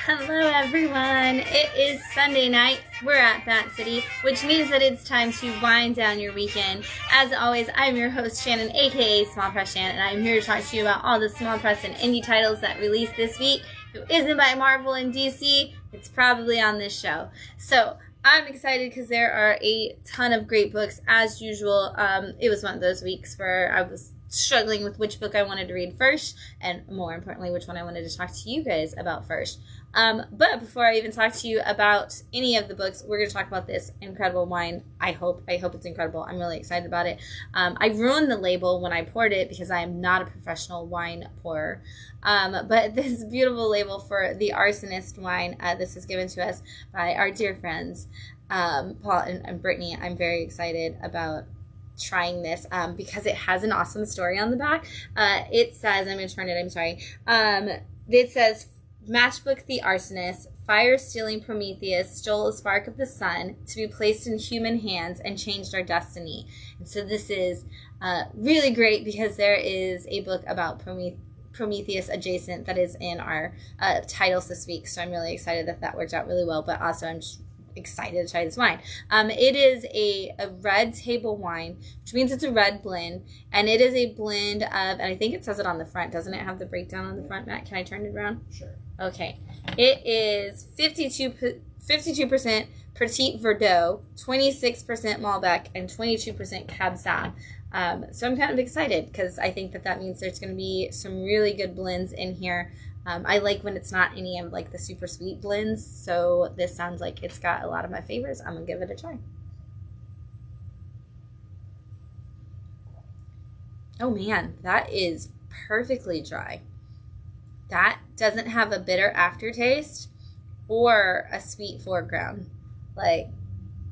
Hello everyone, it is Sunday night, we're at Bat City, which means that it's time to wind down your weekend. As always, I'm your host Shannon, aka Small Press Shann, and I'm here to talk to you about all the small press and indie titles that released this week. If it isn't by Marvel and DC, it's probably on this show. So, I'm excited because there are a ton of great books as usual. It was one of those weeks where I was struggling with which book I wanted to read first, and more importantly, which one I wanted to talk to you guys about first. But before I even talk to you about any of the books, we're going to talk about this incredible wine. I hope it's incredible. I'm really excited about it. I ruined the label when I poured it because I am not a professional wine pourer. But this beautiful label for the Arsonist wine, this is given to us by our dear friends, Paul and Brittney. I'm very excited about trying this because it has an awesome story on the back. It says, I'm going to turn it, I'm sorry. It says, Matchbook the Arsonist, fire-stealing Prometheus stole a spark of the sun to be placed in human hands and changed our destiny. And so this is really great because there is a book about Prometheus adjacent that is in our titles this week. So I'm really excited that worked out really well, but also I'm just excited to try this wine. It is a red table wine, which means it's a red blend, and it is a blend of, and I think it says it on the front, doesn't it have the breakdown on the front, Matt? Can I turn it around? Sure. Okay. It is 52% Petit Verdot, 26% Malbec, and 22% Cab Sauv. So I'm kind of excited because I think that means there's going to be some really good blends in here. I like when it's not any of like the super sweet blends, so this sounds like it's got a lot of my favorites. I'm going to give it a try. Oh man, that is perfectly dry. That doesn't have a bitter aftertaste or a sweet foreground. Like,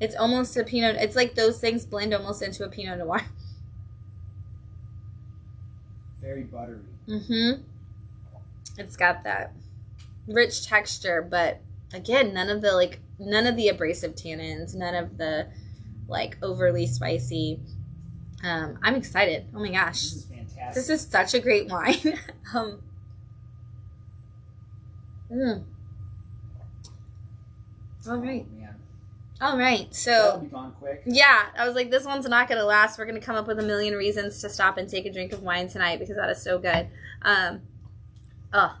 it's almost a Pinot, it's like those things blend almost into a Pinot Noir. Very buttery. Mm-hmm. It's got that rich texture, but again, none of the abrasive tannins, none of the like overly spicy. I'm excited. Oh my gosh. This is fantastic. This is such a great wine. All right. Oh, man. All right. So That'll be gone quick. yeah, I was like, this one's not going to last. We're going to come up with a million reasons to stop and take a drink of wine tonight because that is so good. Oh,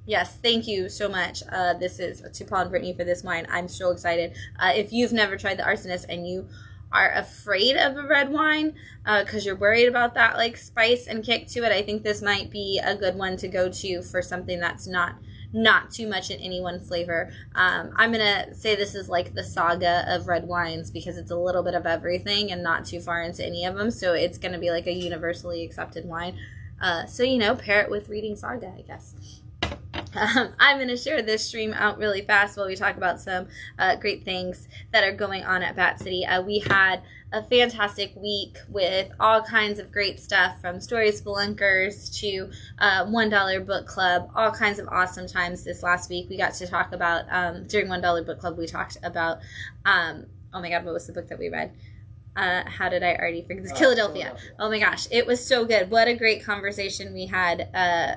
yes. Thank you so much. This is to Paul and Brittney for this wine. I'm so excited. If you've never tried the Arsonist and you are afraid of a red wine because you're worried about that like spice and kick to it, I think this might be a good one to go to for something that's not too much in any one flavor. I'm going to say this is like the saga of red wines because it's a little bit of everything and not too far into any of them. So it's going to be like a universally accepted wine. So, pair it with reading saga, I guess. I'm going to share this stream out really fast while we talk about some great things that are going on at Bat City. We had a fantastic week with all kinds of great stuff from Stories Spelunkers to $1 Book Club, all kinds of awesome times this last week. We got to talk about, during $1 Book Club, we talked about, oh my God, what was the book that we read? How did I already forget this? Philadelphia. Oh my gosh, it was so good. What a great conversation we had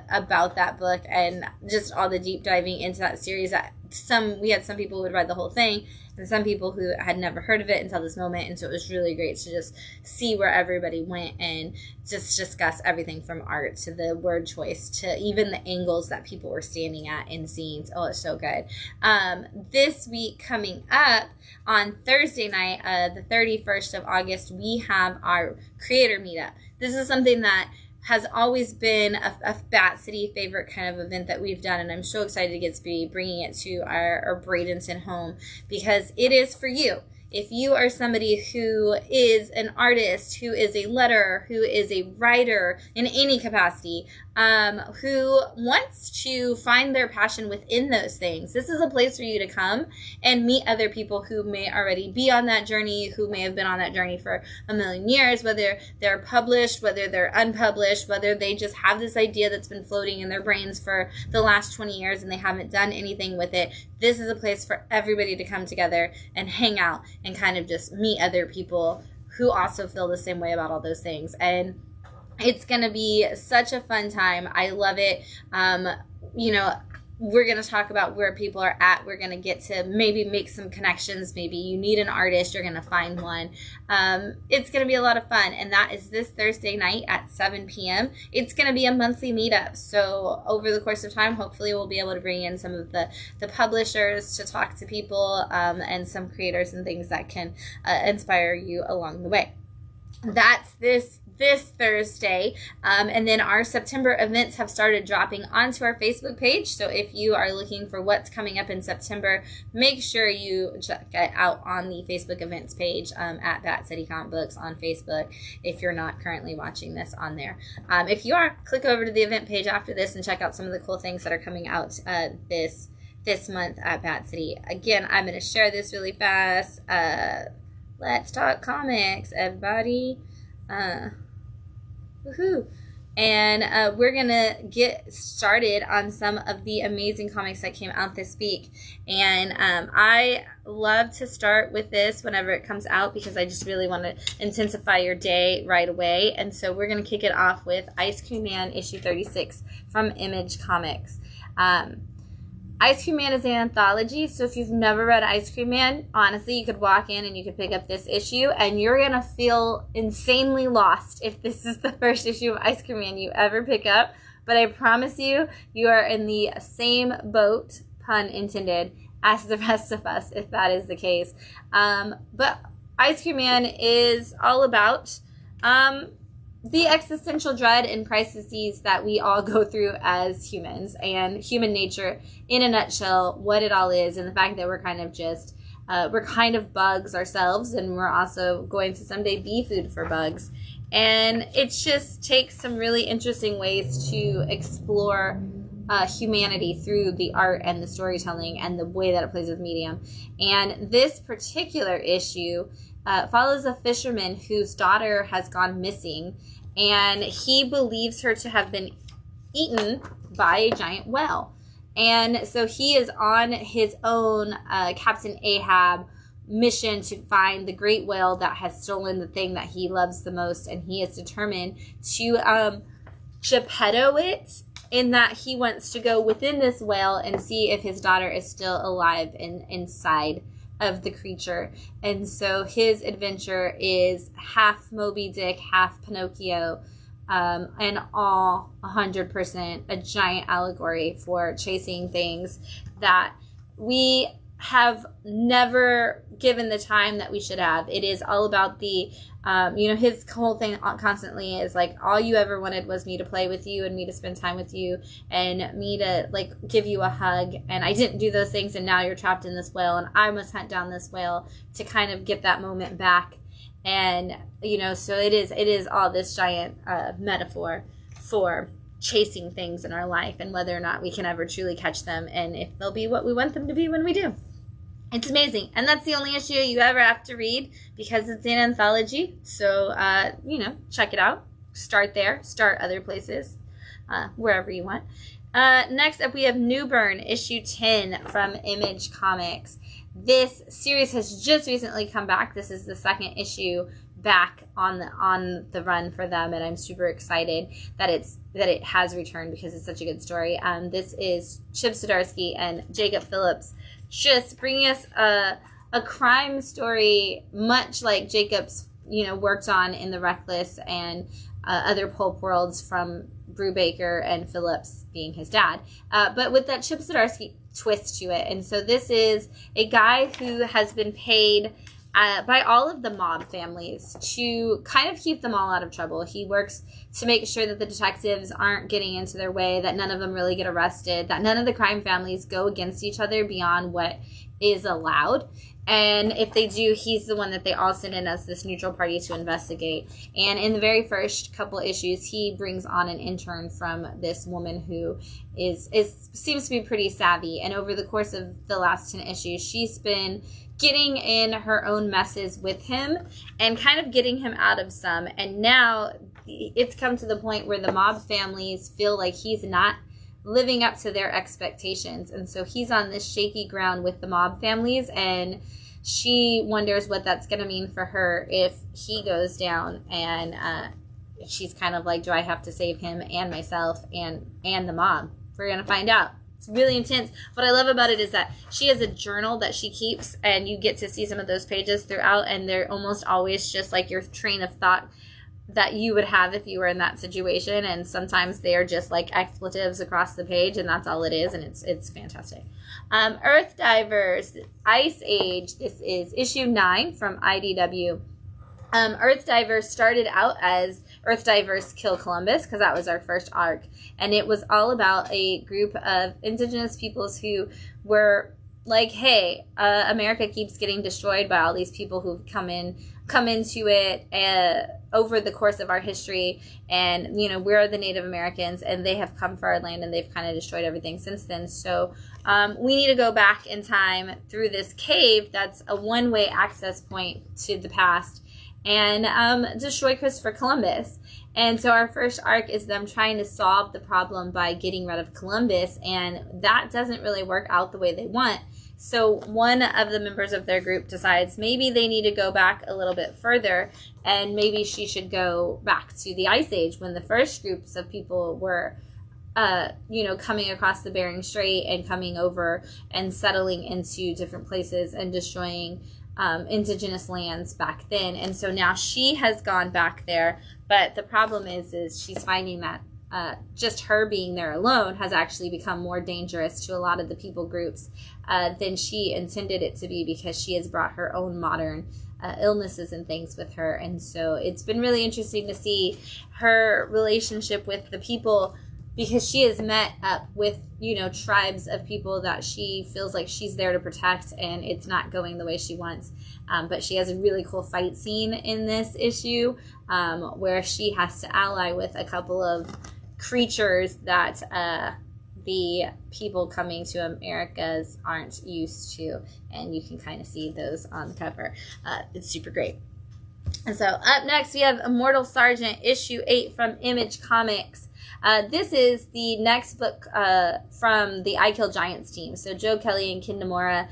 about that book and just all the deep diving into that series. We had some people who had read the whole thing and some people who had never heard of it until this moment, and so it was really great to just see where everybody went and just discuss everything from art to the word choice to even the angles that people were standing at in scenes. Oh, it's so good. This week coming up on Thursday night, the 31st of August, we have our creator meetup. This is something that has always been a Bat City favorite kind of event that we've done, and I'm so excited to get to be bringing it to our Bradenton home because it is for you. If you are somebody who is an artist, who is a letterer, who is a writer in any capacity, who wants to find their passion within those things, this is a place for you to come and meet other people who may already be on that journey, who may have been on that journey for a million years, whether they're published, whether they're unpublished, whether they just have this idea that's been floating in their brains for the last 20 years and they haven't done anything with it. This is a place for everybody to come together and hang out and kind of just meet other people who also feel the same way about all those things. And it's going to be such a fun time. I love it. we're going to talk about where people are at. We're going to get to maybe make some connections. Maybe you need an artist. You're going to find one. It's going to be a lot of fun. And that is this Thursday night at 7 p.m. It's going to be a monthly meetup. So over the course of time, hopefully we'll be able to bring in some of the publishers to talk to people and some creators and things that can inspire you along the way. That's this Thursday, and then our September events have started dropping onto our Facebook page. So if you are looking for what's coming up in September, make sure you check it out on the Facebook events page at Bat City Comic Books on Facebook if you're not currently watching this on there. If you are, click over to the event page after this and check out some of the cool things that are coming out this month at Bat City. Again, I'm going to share this really fast. Let's talk comics, everybody. Woohoo! And we're going to get started on some of the amazing comics that came out this week. And I love to start with this whenever it comes out because I just really want to intensify your day right away. And so we're going to kick it off with Ice Cream Man issue 36 from Image Comics. Ice Cream Man is an anthology, so if you've never read Ice Cream Man, honestly, you could walk in and you could pick up this issue, and you're going to feel insanely lost if this is the first issue of Ice Cream Man you ever pick up. But I promise you, you are in the same boat, pun intended, as the rest of us, if that is the case. But Ice Cream Man is all about the existential dread and crises that we all go through as humans, and human nature in a nutshell, what it all is, and the fact that we're kind of just we're kind of bugs ourselves, and we're also going to someday be food for bugs. And it just takes some really interesting ways to explore humanity through the art and the storytelling and the way that it plays with medium. And this particular issue follows a fisherman whose daughter has gone missing, and he believes her to have been eaten by a giant whale. And so he is on his own Captain Ahab mission to find the great whale that has stolen the thing that he loves the most, and he is determined to Geppetto it, in that he wants to go within this whale and see if his daughter is still alive inside of the creature. And so his adventure is half Moby Dick, half Pinocchio, and all 100% a giant allegory for chasing things that we have never given the time that we should have. It is all about the his whole thing constantly is like, all you ever wanted was me to play with you and me to spend time with you and me to like give you a hug, and I didn't do those things, and now you're trapped in this whale and I must hunt down this whale to kind of get that moment back. And so it is all this giant metaphor for chasing things in our life and whether or not we can ever truly catch them, and if they'll be what we want them to be when we do. It's amazing. And that's the only issue you ever have to read because it's an anthology. So, check it out. Start there. Start other places, wherever you want. Next up, we have Newburn, issue 10 from Image Comics. This series has just recently come back. This is the second issue back on the run for them, and I'm super excited that it has returned because it's such a good story. This is Chip Zdarsky and Jacob Phillips just bringing us a crime story, much like Jacob's worked on in The Reckless and other pulp worlds from Brubaker and Phillips being his dad, but with that Chip Zdarsky twist to it. And so this is a guy who has been paid by all of the mob families to kind of keep them all out of trouble. He works to make sure that the detectives aren't getting into their way, that none of them really get arrested, that none of the crime families go against each other beyond what is allowed. And if they do, he's the one that they all send in as this neutral party to investigate. And in the very first couple issues, he brings on an intern from this woman who seems to be pretty savvy. And over the course of the last 10 issues, she's been getting in her own messes with him and kind of getting him out of some. And now it's come to the point where the mob families feel like he's not living up to their expectations. And so he's on this shaky ground with the mob families, and she wonders what that's going to mean for her if he goes down. And she's kind of like, do I have to save him and myself and the mob? We're going to find out. It's really intense. What I love about it is that she has a journal that she keeps, and you get to see some of those pages throughout, and they're almost always just like your train of thought that you would have if you were in that situation, and sometimes they are just like expletives across the page, and that's all it is, and it's fantastic. Earthdivers, Ice Age. This is issue 9 from IDW. Earthdivers started out as Earthdivers Kill Columbus, because that was our first arc, and it was all about a group of indigenous peoples who were like, hey, America keeps getting destroyed by all these people who've come into it over the course of our history, and we're the Native Americans, and they have come for our land, and they've kind of destroyed everything since then. So we need to go back in time through this cave that's a one-way access point to the past, and destroy Christopher Columbus. And so our first arc is them trying to solve the problem by getting rid of Columbus, and that doesn't really work out the way they want. So one of the members of their group decides maybe they need to go back a little bit further, and maybe she should go back to the Ice Age, when the first groups of people were coming across the Bering Strait and coming over and settling into different places and destroying indigenous lands back then. And so now she has gone back there, but the problem is she's finding that just her being there alone has actually become more dangerous to a lot of the people groups than she intended it to be, because she has brought her own modern illnesses and things with her. And so it's been really interesting to see her relationship with the people, because she has met up with, tribes of people that she feels like she's there to protect, and it's not going the way she wants. But she has a really cool fight scene in this issue where she has to ally with a couple of creatures that the people coming to Americas aren't used to, and you can kind of see those on the cover. It's super great. And so up next we have Immortal Sergeant issue 8 from Image Comics. This is the next book from the I Kill Giants team. So Joe Kelly and Ken Nomura,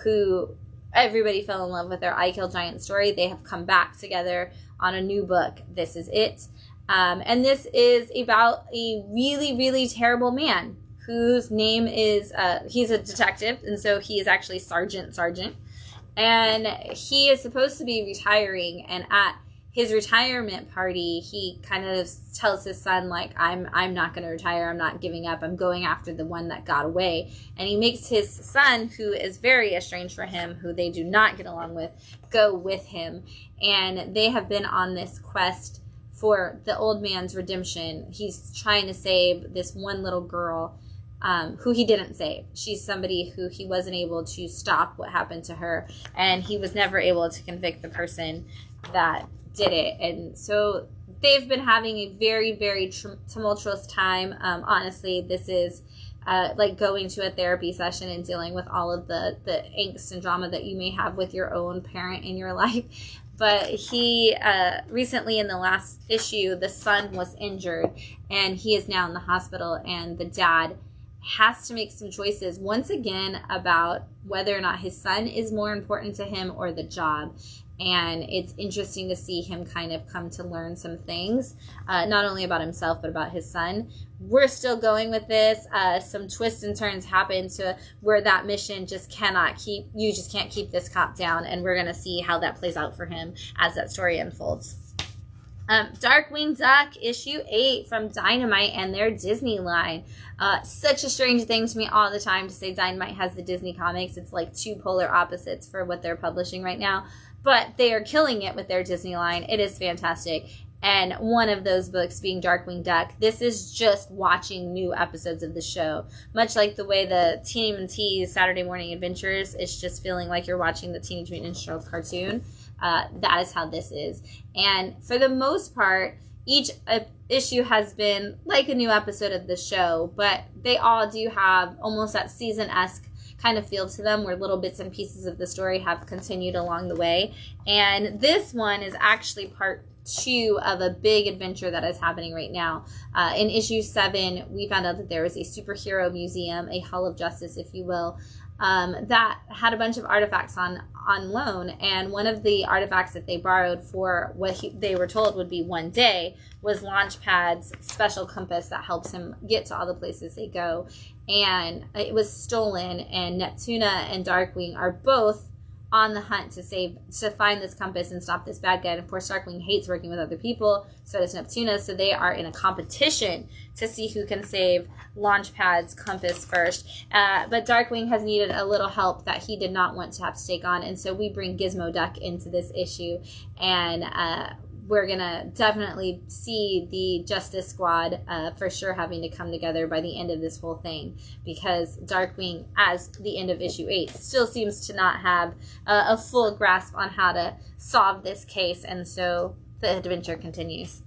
who everybody fell in love with their I Kill Giants story, they have come back together on a new book. This is it. And this is about a really, really terrible man whose name is, he's a detective, and so he is actually Sergeant. And he is supposed to be retiring, and at his retirement party, he kind of tells his son, like, I'm not going to retire, I'm not giving up, I'm going after the one that got away. And he makes his son, who is very estranged from him, who they do not get along with, go with him. And they have been on this quest for the old man's redemption. He's trying to save this one little girl who he didn't save. She's somebody who he wasn't able to stop what happened to her, and he was never able to convict the person that did it. And so they've been having a very, very tumultuous time. Honestly, this is like going to a therapy session and dealing with all of the angst and drama that you may have with your own parent in your life. But he recently, in the last issue, the son was injured, and he is now in the hospital, and the dad has to make some choices once again about whether or not his son is more important to him or the job. And it's interesting to see him kind of come to learn some things, not only about himself, but about his son. We're still going with this. Some twists and turns happen to where that mission just you just can't keep this cop down. And we're going to see how that plays out for him as that story unfolds. Darkwing Duck, issue 8 from Dynamite and their Disney line. Such a strange thing to me all the time to say Dynamite has the Disney comics. It's like two polar opposites for what they're publishing right now. But they are killing it with their Disney line. It is fantastic. And one of those books being Darkwing Duck. This is just watching new episodes of the show. Much like the way the TMNT's Saturday Morning Adventures, it's just feeling like you're watching the Teenage Mutant Ninja Turtles cartoon. That is how this is. And for the most part, each issue has been like a new episode of the show. But they all do have almost that season-esque kind of feel to them, where little bits and pieces of the story have continued along the way. And this one is actually part 2 of a big adventure that is happening right now. In issue 7, we found out that there was a superhero museum, a Hall of Justice, if you will, that had a bunch of artifacts on loan. And one of the artifacts that they borrowed for what they were told would be one day was Launchpad's special compass that helps him get to all the places they go. and it was stolen, and Neptuna and Darkwing are both on the hunt to find this compass and stop this bad guy. And of course, Darkwing hates working with other people, so does Neptuna, so they are in a competition to see who can save Launchpad's compass first. But Darkwing has needed a little help that he did not want to have to take on, and so we bring Gizmo Duck into this issue, and we're going to definitely see the Justice Squad for sure having to come together by the end of this whole thing, because Darkwing, as the end of issue 8, still seems to not have a full grasp on how to solve this case, and so the adventure continues.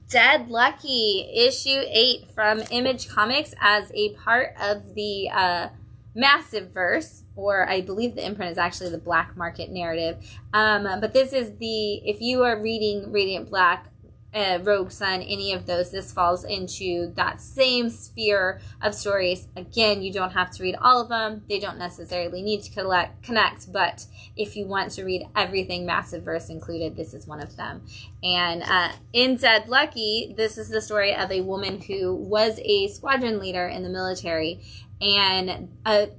Dead Lucky, issue 8 from Image Comics as a part of the Massive Verse, or I believe the imprint is actually the Black Market narrative. But this is if you are reading Radiant Black, Rogue Sun, any of those, this falls into that same sphere of stories. Again, you don't have to read all of them. They don't necessarily need to connect, but if you want to read everything Massive Verse included, this is one of them. And in Dead Lucky, this is the story of a woman who was a squadron leader in the military, and a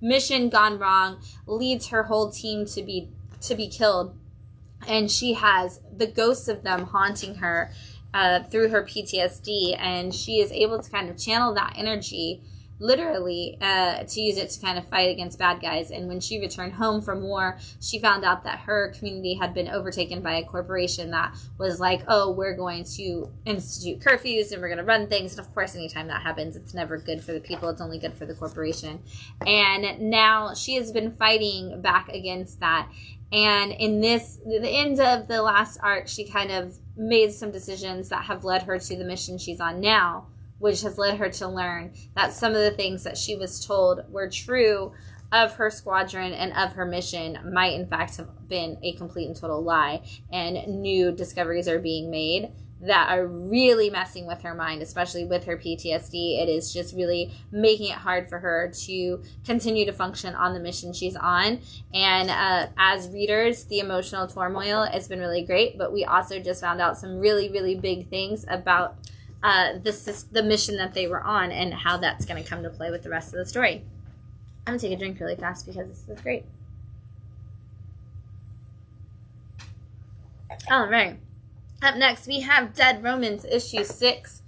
mission gone wrong leads her whole team to be killed, and she has the ghosts of them haunting her through her PTSD, and she is able to kind of channel that energy literally to use it to kind of fight against bad guys. And when she returned home from war, she found out that her community had been overtaken by a corporation that was like, oh, we're going to institute curfews and we're going to run things. And of course, anytime that happens, it's never good for the people. It's only good for the corporation. And now she has been fighting back against that. And in the end of the last arc, she kind of made some decisions that have led her to the mission she's on now, which has led her to learn that some of the things that she was told were true of her squadron and of her mission might in fact have been a complete and total lie, and new discoveries are being made that are really messing with her mind, especially with her PTSD. It is just really making it hard for her to continue to function on the mission she's on. And as readers, the emotional turmoil has been really great, but we also just found out some really, really big things about the mission that they were on and how that's going to come to play with the rest of the story. I'm going to take a drink really fast because this is great. All right. Up next, we have Dead Romans issue 6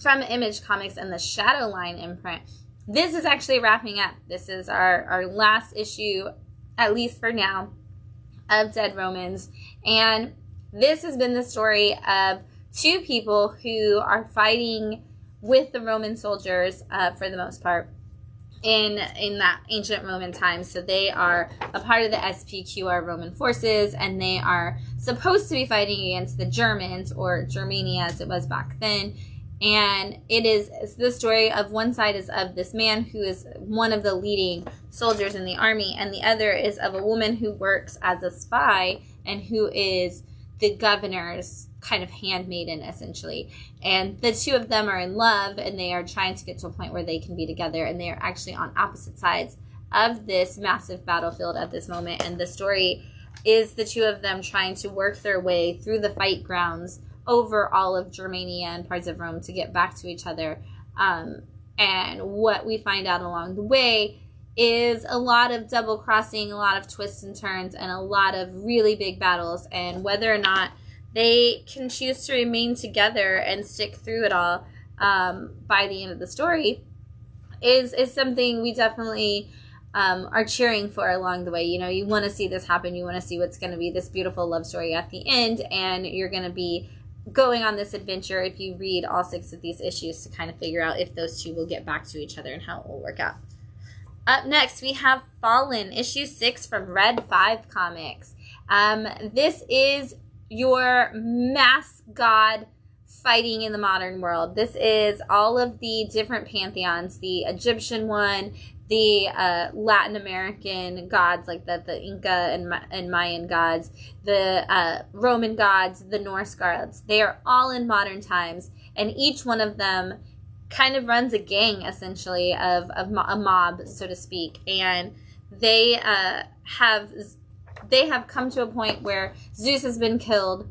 from Image Comics and the Shadowline imprint. This is actually wrapping up. This is our last issue, at least for now, of Dead Romans. And this has been the story of two people who are fighting with the Roman soldiers for the most part in that ancient Roman time. So they are a part of the SPQR Roman forces, and they are supposed to be fighting against the Germans, or Germania as it was back then. And it's the story of one side is of this man who is one of the leading soldiers in the army, and the other is of a woman who works as a spy and who is the governor's kind of handmaiden, essentially. And the two of them are in love, and they are trying to get to a point where they can be together, and they are actually on opposite sides of this massive battlefield at this moment. And the story is the two of them trying to work their way through the fight grounds over all of Germania and parts of Rome to get back to each other. And what we find out along the way is a lot of double crossing, a lot of twists and turns, and a lot of really big battles. And whether or not they can choose to remain together and stick through it all by the end of the story is something we definitely are cheering for along the way. You know, you want to see this happen. You want to see what's going to be this beautiful love story at the end, and you're going to be going on this adventure if you read all 6 of these issues to kind of figure out if those two will get back to each other and how it will work out. Up next, we have Fallen, issue 6 from Red 5 Comics. This is your mass god fighting in the modern world. This is all of the different pantheons, the Egyptian one, the Latin American gods like the Inca and Mayan gods, the Roman gods, the Norse gods. They are all in modern times, and each one of them kind of runs a gang, essentially, of a mob, so to speak. And they have come to a point where Zeus has been killed,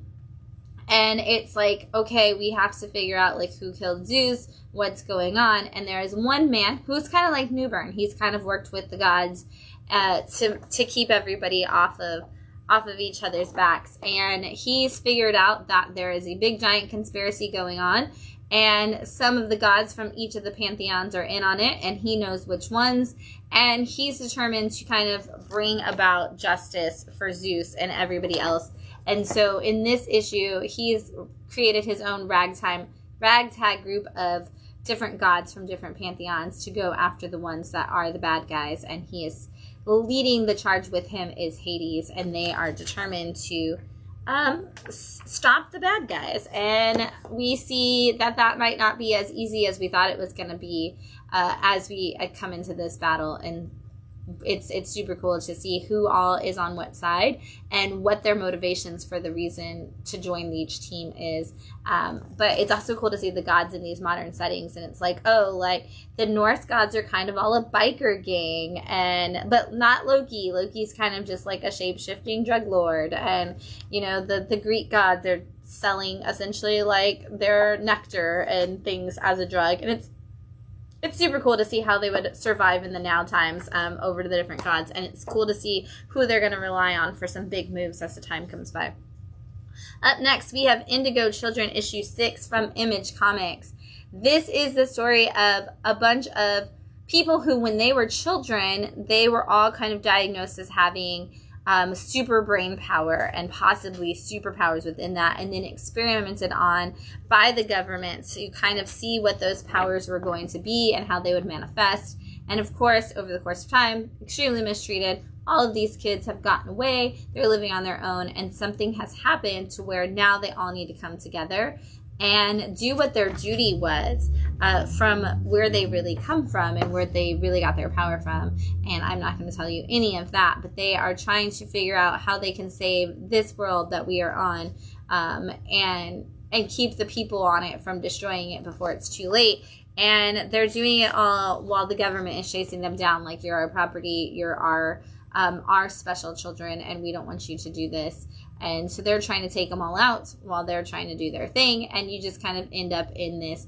And it's like, okay, we have to figure out like who killed Zeus, what's going on. And there is one man who's kind of like Newburn. He's kind of worked with the gods to keep everybody off of each other's backs. And he's figured out that there is a big giant conspiracy going on, and some of the gods from each of the pantheons are in on it, and he knows which ones, and he's determined to kind of bring about justice for Zeus and everybody else. And so in this issue, he's created his own ragtag group of different gods from different pantheons to go after the ones that are the bad guys, and he is leading the charge with him is Hades, and they are determined to stop the bad guys. And we see that might not be as easy as we thought it was going to be as we come into this battle. And it's super cool to see who all is on what side and what their motivations for the reason to join each team is. But it's also cool to see the gods in these modern settings, and it's like, oh, like the Norse gods are kind of all a biker gang, but not Loki. Loki's kind of just like a shape-shifting drug lord, and you know the Greek gods, they're selling essentially like their nectar and things as a drug, and it's super cool to see how they would survive in the now times over to the different gods. And it's cool to see who they're going to rely on for some big moves as the time comes by. Up next, we have Indigo Children issue 6 from Image Comics. This is the story of a bunch of people who, when they were children, they were all kind of diagnosed as having super brain power and possibly superpowers within that, and then experimented on by the government to kind of see what those powers were going to be and how they would manifest. And of course, over the course of time, extremely mistreated. All of these kids have gotten away. They're living on their own, and something has happened to where now they all need to come together and do what their duty was from where they really come from and where they really got their power from. And I'm not going to tell you any of that, but they are trying to figure out how they can save this world that we are on, and keep the people on it from destroying it before it's too late. And they're doing it all while the government is chasing them down, like, you're our property, you're our special children, and we don't want you to do this. And so they're trying to take them all out while they're trying to do their thing. And you just kind of end up in this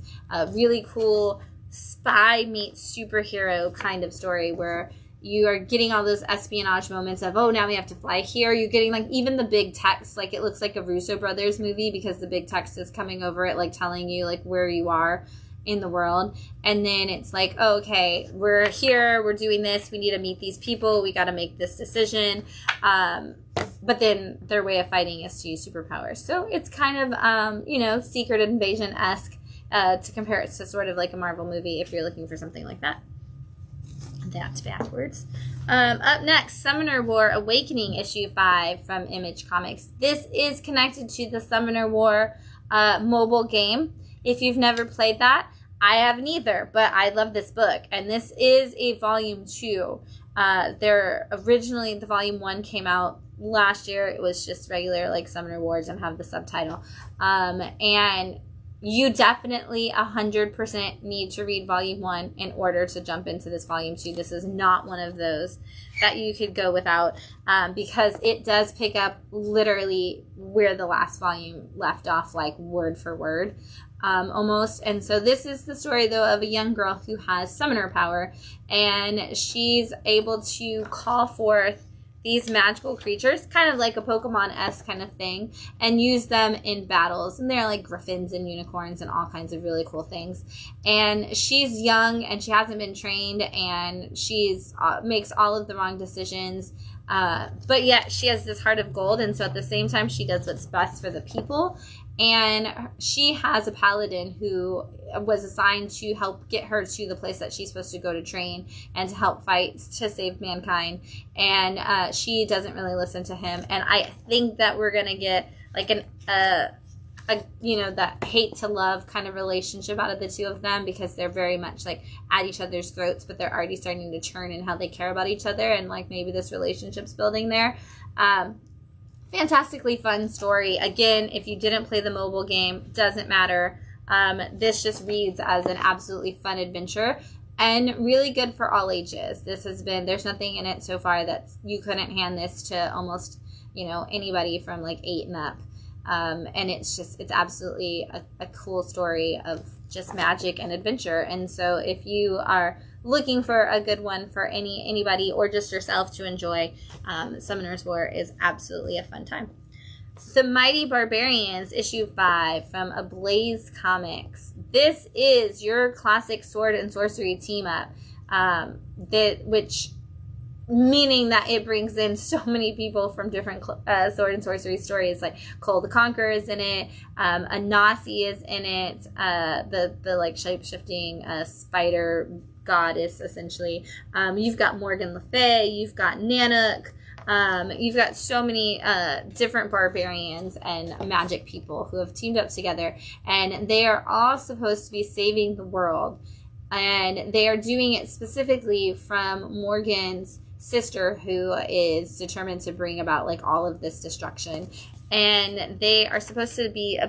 really cool spy meets superhero kind of story where you are getting all those espionage moments of, oh, now we have to fly here. You're getting like even the big text, like it looks like a Russo brothers movie because the big text is coming over it, like telling you like where you are in the world. And then it's like, oh, okay, we're here, we're doing this, we need to meet these people, we got to make this decision. But then their way of fighting is to use superpowers. So it's kind of, Secret Invasion-esque to compare it to sort of like a Marvel movie if you're looking for something like that. That's backwards. Up next, Summoner War Awakening issue 5 from Image Comics. This is connected to the Summoner War mobile game. If you've never played that, I haven't either, but I love this book. And this is a volume 2. Originally, the volume 1 came out last year. It was just regular, like, Summoner Wars and have the subtitle. And you definitely 100% need to read volume 1 in order to jump into this volume 2. This is not one of those that you could go without, because it does pick up literally where the last volume left off, like word for word. Almost. And so this is the story, though, of a young girl who has summoner power, and she's able to call forth these magical creatures, kind of like a Pokemon-esque kind of thing, and use them in battles. And they're like griffins and unicorns and all kinds of really cool things. And she's young and she hasn't been trained, and she's makes all of the wrong decisions. But yet she has this heart of gold, and so at the same time she does what's best for the people. And she has a paladin who was assigned to help get her to the place that she's supposed to go to train and to help fight to save mankind. And she doesn't really listen to him. And I think that we're going to get like that hate to love kind of relationship out of the two of them, because they're very much like at each other's throats, but they're already starting to turn in how they care about each other. And like maybe this relationship's building there. Fantastically fun story. Again, if you didn't play the mobile game, doesn't matter. This just reads as an absolutely fun adventure and really good for all ages. There's nothing in it so far that you couldn't hand this to almost, anybody from like 8 and up. And it's absolutely a cool story of just magic and adventure. And so if you are looking for a good one for anybody or just yourself to enjoy, Summoner's War is absolutely a fun time. The Mighty Barbarians, issue 5 from Ablaze Comics. This is your classic sword and sorcery team up, meaning that it brings in so many people from different sword and sorcery stories. Like Cole the Conqueror is in it, Anasi is in it, the like shape-shifting spider goddess essentially. You've got Morgan Le Fay, you've got Nanook. You've got so many different barbarians and magic people who have teamed up together, and they are all supposed to be saving the world. And they are doing it specifically from Morgan's sister, who is determined to bring about like all of this destruction. And they are supposed to be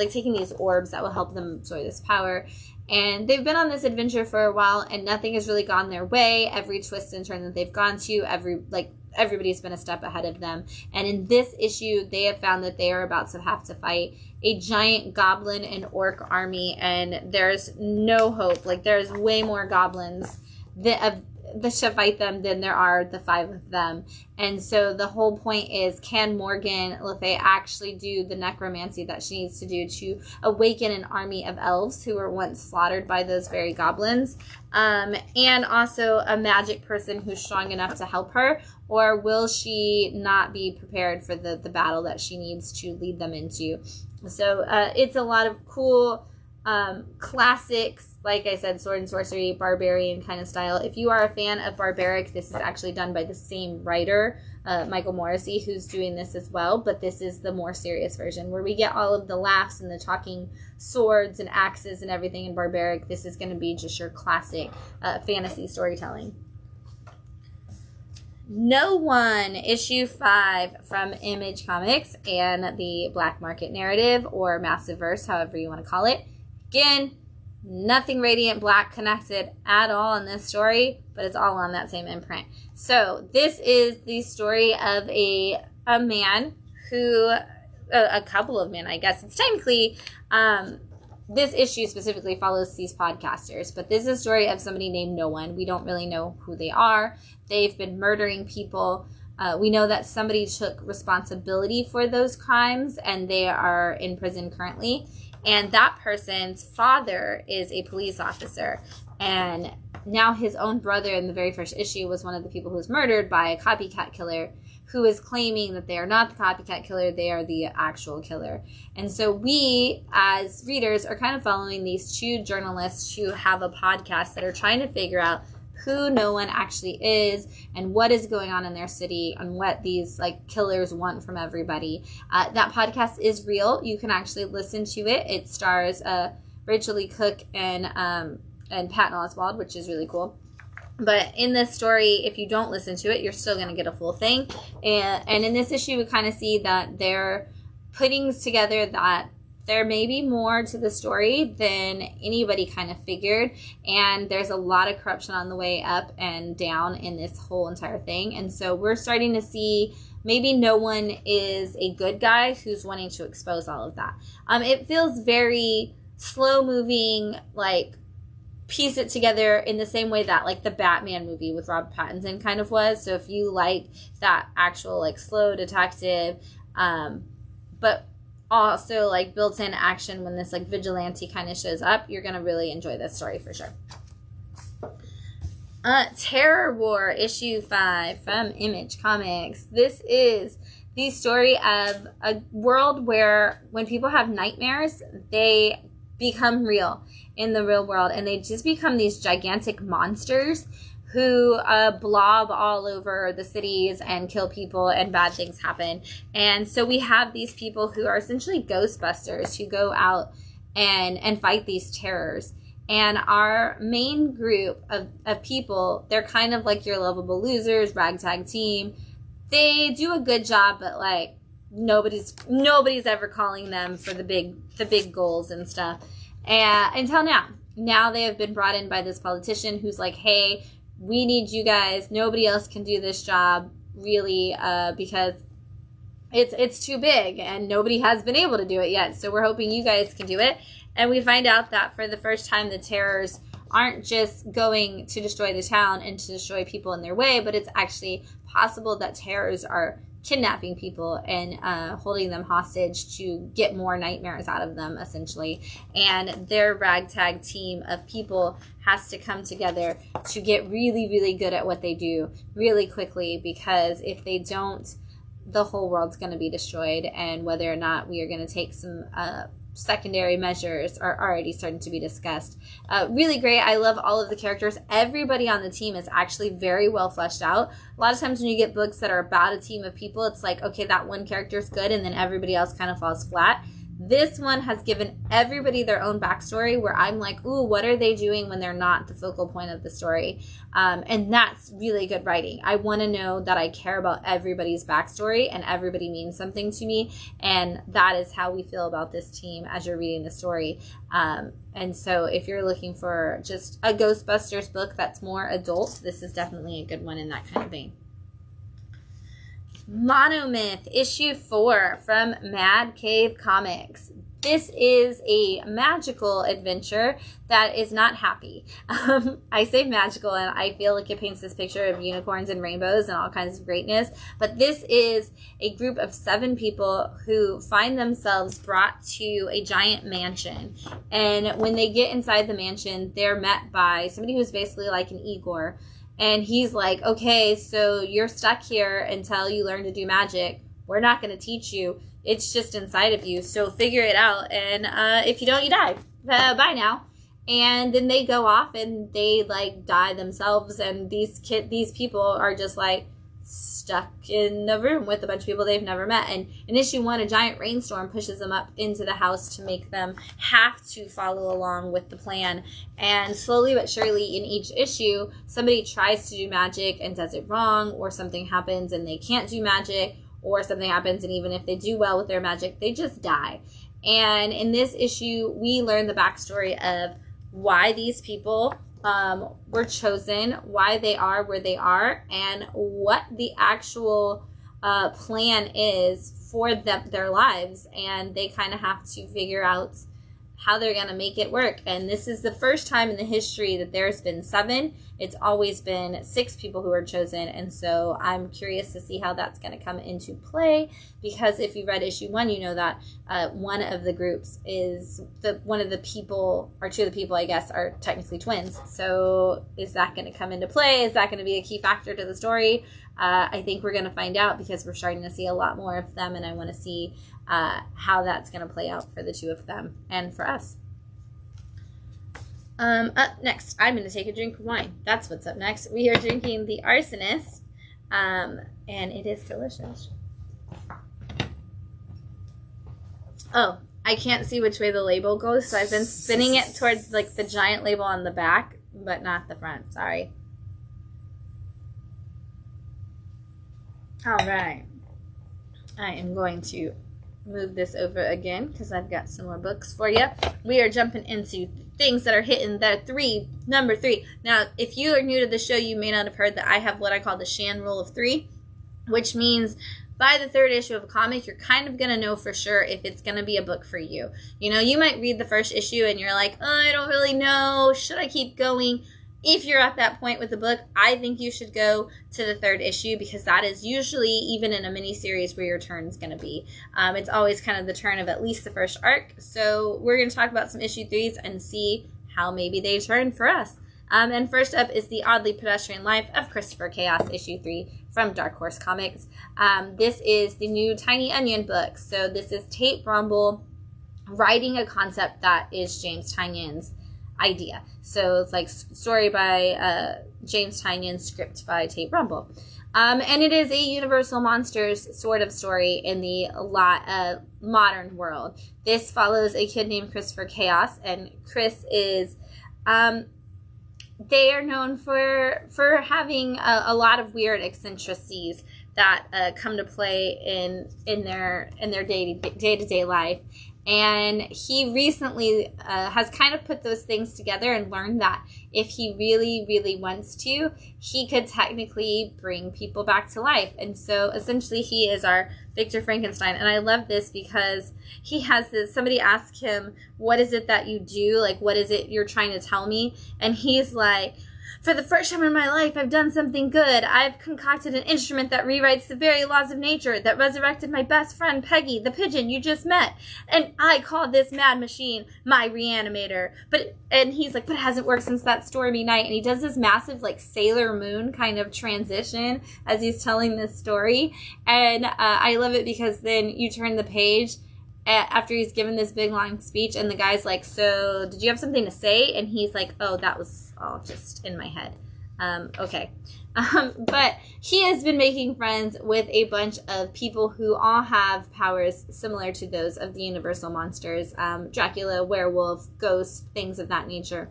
taking these orbs that will help them absorb this power. And they've been on this adventure for a while, and nothing has really gone their way. Every twist and turn that they've gone to, everybody's been a step ahead of them. And in this issue, they have found that they are about to have to fight a giant goblin and orc army, and there's no hope. Like, there's way more goblins that should fight them than there are the 5 of them. And so the whole point is, can Morgan Le Fay actually do the necromancy that she needs to do to awaken an army of elves who were once slaughtered by those very goblins, and also a magic person who's strong enough to help her? Or will she not be prepared for the battle that she needs to lead them into? So it's a lot of cool classics, like I said, sword and sorcery, barbarian kind of style. If you are a fan of Barbaric, this is actually done by the same writer, Michael Morrissey, who's doing this as well, but this is the more serious version where we get all of the laughs and the talking swords and axes and everything in Barbaric. This is going to be just your classic fantasy storytelling. No One, issue 5 from Image Comics and the Black Market Narrative, or Massive Verse, however you want to call it. Again, nothing Radiant Black connected at all in this story, but it's all on that same imprint. So this is the story of a man who, a couple of men, I guess. It's technically, this issue specifically follows these podcasters, but this is a story of somebody named No One. We don't really know who they are. They've been murdering people. We know that somebody took responsibility for those crimes, and they are in prison currently. And that person's father is a police officer. And now his own brother in the very first issue was one of the people who was murdered by a copycat killer, who is claiming that they are not the copycat killer, they are the actual killer. And so we, as readers, are kind of following these 2 journalists who have a podcast that are trying to figure out who No One actually is and what is going on in their city and what these killers want from everybody. That podcast is real. You can actually listen to it. It stars Rachel Lee Cook and Patton Oswalt, which is really cool. But in this story, if you don't listen to it, you're still going to get a full thing. And in this issue, we kind of see that they're putting together that there may be more to the story than anybody kind of figured. And there's a lot of corruption on the way up and down in this whole entire thing. And so we're starting to see maybe No One is a good guy who's wanting to expose all of that. It feels very slow moving, piece it together in the same way that the Batman movie with Robert Pattinson kind of was. So if you like that actual slow detective, but also built-in action when this vigilante kind of shows up, you're gonna really enjoy this story for sure. Terror War issue 5 from Image Comics. This is the story of a world where when people have nightmares, they become real in the real world, and they just become these gigantic monsters who blob all over the cities and kill people, and bad things happen. And so we have these people who are essentially Ghostbusters who go out and fight these terrors. And our main group of people, they're kind of like your lovable losers, ragtag team. They do a good job, but nobody's ever calling them for the big goals and stuff. And until now. Now they have been brought in by this politician who's like, hey, we need you guys. Nobody else can do this job, really, because it's too big and nobody has been able to do it yet. So we're hoping you guys can do it. And we find out that for the first time, the terrors aren't just going to destroy the town and to destroy people in their way, but it's actually possible that terrors are kidnapping people and holding them hostage to get more nightmares out of them, essentially. And their ragtag team of people has to come together to get really, really good at what they do really quickly, because if they don't, the whole world's going to be destroyed. And whether or not we are going to take some secondary measures are already starting to be discussed. Really great. I love all of the characters. Everybody on the team is actually very well fleshed out. A lot of times when you get books that are about a team of people, it's like, okay, that one character is good and then everybody else kind of falls flat. This one has given everybody their own backstory where I'm like, ooh, what are they doing when they're not the focal point of the story? And that's really good writing. I want to know that I care about everybody's backstory and everybody means something to me. And that is how we feel about this team as you're reading the story. And so if you're looking for just a Ghostbusters book that's more adult, this is definitely a good one in that kind of vein. Monomyth, issue 4 from Madcave Comics. This is a magical adventure that is not happy. I say magical and I feel like it paints this picture of unicorns and rainbows and all kinds of greatness. But this is a group of 7 people who find themselves brought to a giant mansion. And when they get inside the mansion, they're met by somebody who's basically like an Igor. And he's like, okay, so you're stuck here until you learn to do magic. We're not going to teach you. It's just inside of you. So figure it out. And if you don't, you die. Bye now. And then they go off and they like die themselves. And these people are just like stuck in a room with a bunch of people they've never met. And in issue 1, a giant rainstorm pushes them up into the house to make them have to follow along with the plan. And slowly but surely in each issue, somebody tries to do magic and does it wrong, or something happens and they can't do magic, or something happens and even if they do well with their magic, they just die. And in this issue, we learn the backstory of why these people were chosen, why they are where they are, and what the actual plan is for their lives. And they kind of have to figure out how they're going to make it work. And this is the first time in the history that there's been 7. It's always been 6 people who are chosen. And so I'm curious to see how that's going to come into play, because if you read issue 1, you know that one of the groups is one of the people, or 2 of the people, I guess, are technically twins. So is that going to come into play? Is that going to be a key factor to the story? I think we're going to find out, because we're starting to see a lot more of them, and I want to see how that's going to play out for the 2 of them and for us. Up next, I'm going to take a drink of wine. That's what's up next. We are drinking the Arsonist, and it is delicious. Oh, I can't see which way the label goes, so I've been spinning it towards like the giant label on the back, but not the front. Sorry. All right. I am going to move this over again because I've got some more books for you. We are jumping into things that are hitting that number 3. Now, if you are new to the show, you may not have heard that I have what I call the Shann rule of 3, which means by the 3rd issue of a comic, you're kind of going to know for sure if it's going to be a book for you. You know, you might read the first issue and you're like, oh, I don't really know. Should I keep going? If you're at that point with the book, I think you should go to the 3rd issue, because that is usually, even in a mini-series, where your turn is going to be. It's always kind of the turn of at least the first arc. So we're going to talk about some issue 3s and see how maybe they turn for us. And first up is The Oddly Pedestrian Life of Christopher Chaos, issue 3 from Dark Horse Comics. This is the new Tiny Onion book. So this is Tate Brumble writing a concept that is James Tynion's idea. So it's like story by James Tynion, script by Tate Brumble. And it is a Universal Monsters sort of story in the modern world. This follows a kid named Christopher Chaos, and Chris is they are known for having a lot of weird eccentricities that come to play in their day-to-day life. And he recently has kind of put those things together and learned that if he really, really wants to, he could technically bring people back to life. And so essentially he is our Victor Frankenstein. And I love this because he has this, somebody asked him, what is it that you do? Like, what is it you're trying to tell me? And he's like, for the first time in my life, I've done something good. I've concocted an instrument that rewrites the very laws of nature, that resurrected my best friend, Peggy, the pigeon you just met. And I call this mad machine my reanimator. And he's like, but it hasn't worked since that stormy night. And he does this massive, like, Sailor Moon kind of transition as he's telling this story. And I love it because then you turn the page after he's given this big long speech, and the guy's like, so did you have something to say? And he's like, oh, that was all just in my head. Okay. But he has been making friends with a bunch of people who all have powers similar to those of the Universal monsters, Dracula, werewolf, ghost, things of that nature.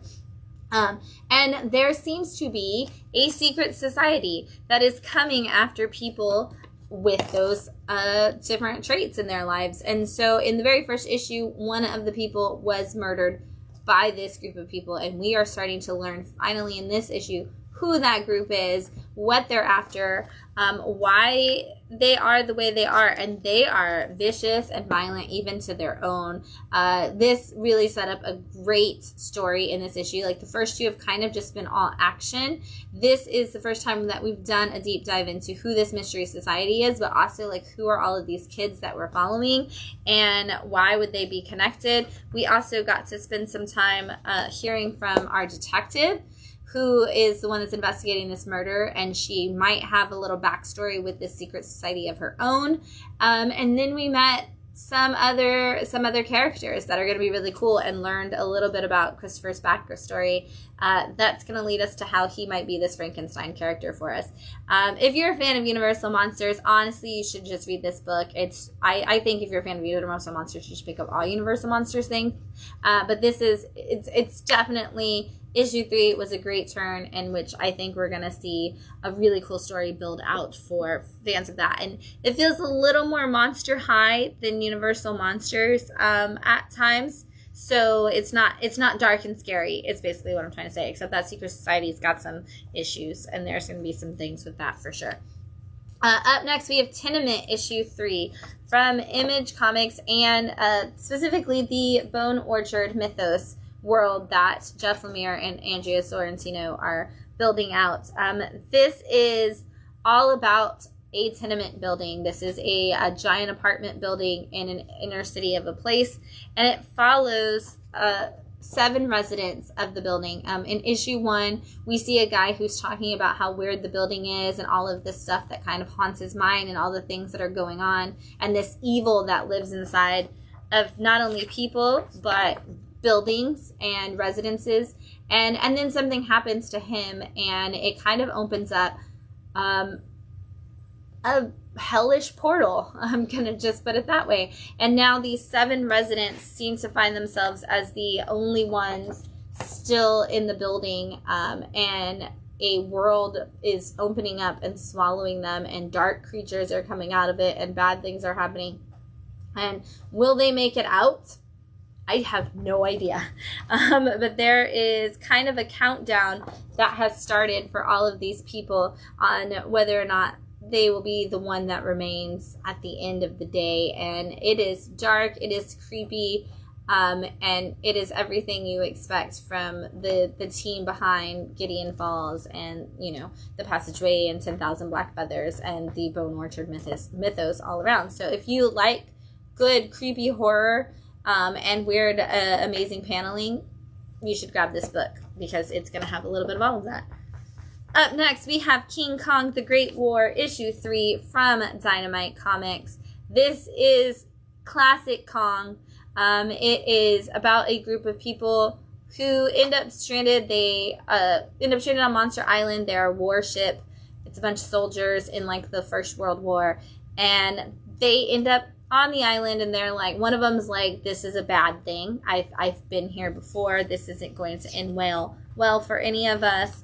And there seems to be a secret society that is coming after people with those different traits in their lives. And so in the very first issue, one of the people was murdered by this group of people, and we are starting to learn finally in this issue who that group is, what they're after, why they are the way they are, and they are vicious and violent even to their own. This really set up a great story in this issue. Like, the first two have kind of just been all action. This is the first time that we've done a deep dive into who this mystery society is, but also, like, who are all of these kids that we're following and why would they be connected. We also got to spend some time hearing from our detective, who is the one that's investigating this murder, and she might have a little backstory with this secret society of her own. And then we met some other characters that are going to be really cool, and learned a little bit about Christopher's backstory. That's going to lead us to how he might be this Frankenstein character for us. If you're a fan of Universal Monsters, honestly, you should just read this book. I think if you're a fan of Universal Monsters, you should pick up all Universal Monsters things. But it's definitely... Issue 3 was a great turn in which I think we're going to see a really cool story build out for fans of that. And it feels a little more Monster High than Universal Monsters at times. So it's not dark and scary. It's basically what I'm trying to say, except that Secret Society's got some issues, and there's going to be some things with that for sure. Up next, we have Tenement issue 3 from Image Comics, and specifically the Bone Orchard mythos world that Jeff Lemire and Andrea Sorrentino are building out. This is all about a tenement building. This is a giant apartment building in an inner city of a place, and it follows 7 residents of the building. In issue 1, we see a guy who's talking about how weird the building is and all of this stuff that kind of haunts his mind and all the things that are going on, and this evil that lives inside of not only people but buildings and residences, and then something happens to him, and it kind of opens up a hellish portal. I'm gonna just put it that way. And now these 7 residents seem to find themselves as the only ones still in the building, and a world is opening up and swallowing them, and dark creatures are coming out of it, and bad things are happening. And will they make it out? I have no idea. But there is kind of a countdown that has started for all of these people on whether or not they will be the one that remains at the end of the day. And it is dark, it is creepy, and it is everything you expect from the team behind Gideon Falls and, The Passageway and 10,000 Black Feathers and the Bone Orchard mythos all around. So if you like good creepy horror, and weird, amazing paneling, you should grab this book because it's going to have a little bit of all of that. Up next, we have King Kong The Great War, issue 3 from Dynamite Comics. This is classic Kong. It is about a group of people who end up stranded. They end up stranded on Monster Island. They're a warship. It's a bunch of soldiers in, like, the First World War. And they end up on the island, and they're like, one of them's like, this is a bad thing. I've been here before. This isn't going to end well for any of us.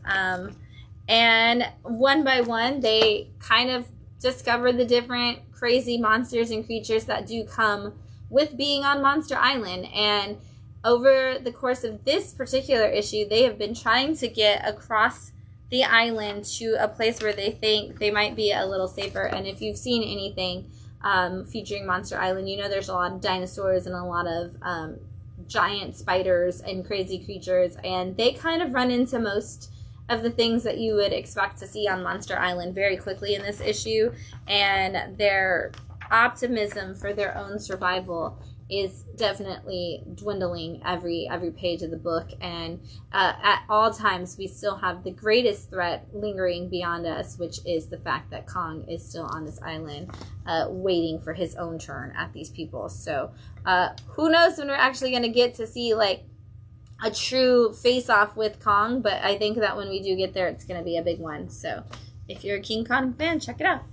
And one by one, they kind of discover the different crazy monsters and creatures that do come with being on Monster Island. And over the course of this particular issue, they have been trying to get across the island to a place where they think they might be a little safer. And if you've seen anything featuring Monster Island, you know there's a lot of dinosaurs and a lot of giant spiders and crazy creatures, and they kind of run into most of the things that you would expect to see on Monster Island very quickly in this issue, and their optimism for their own survival is definitely dwindling every page of the book. And at all times we still have the greatest threat lingering beyond us, which is the fact that Kong is still on this island waiting for his own turn at these people. So who knows when we're actually going to get to see like a true face-off with Kong, but I think that when we do get there, it's going to be a big one. So if you're a King Kong fan, check it out.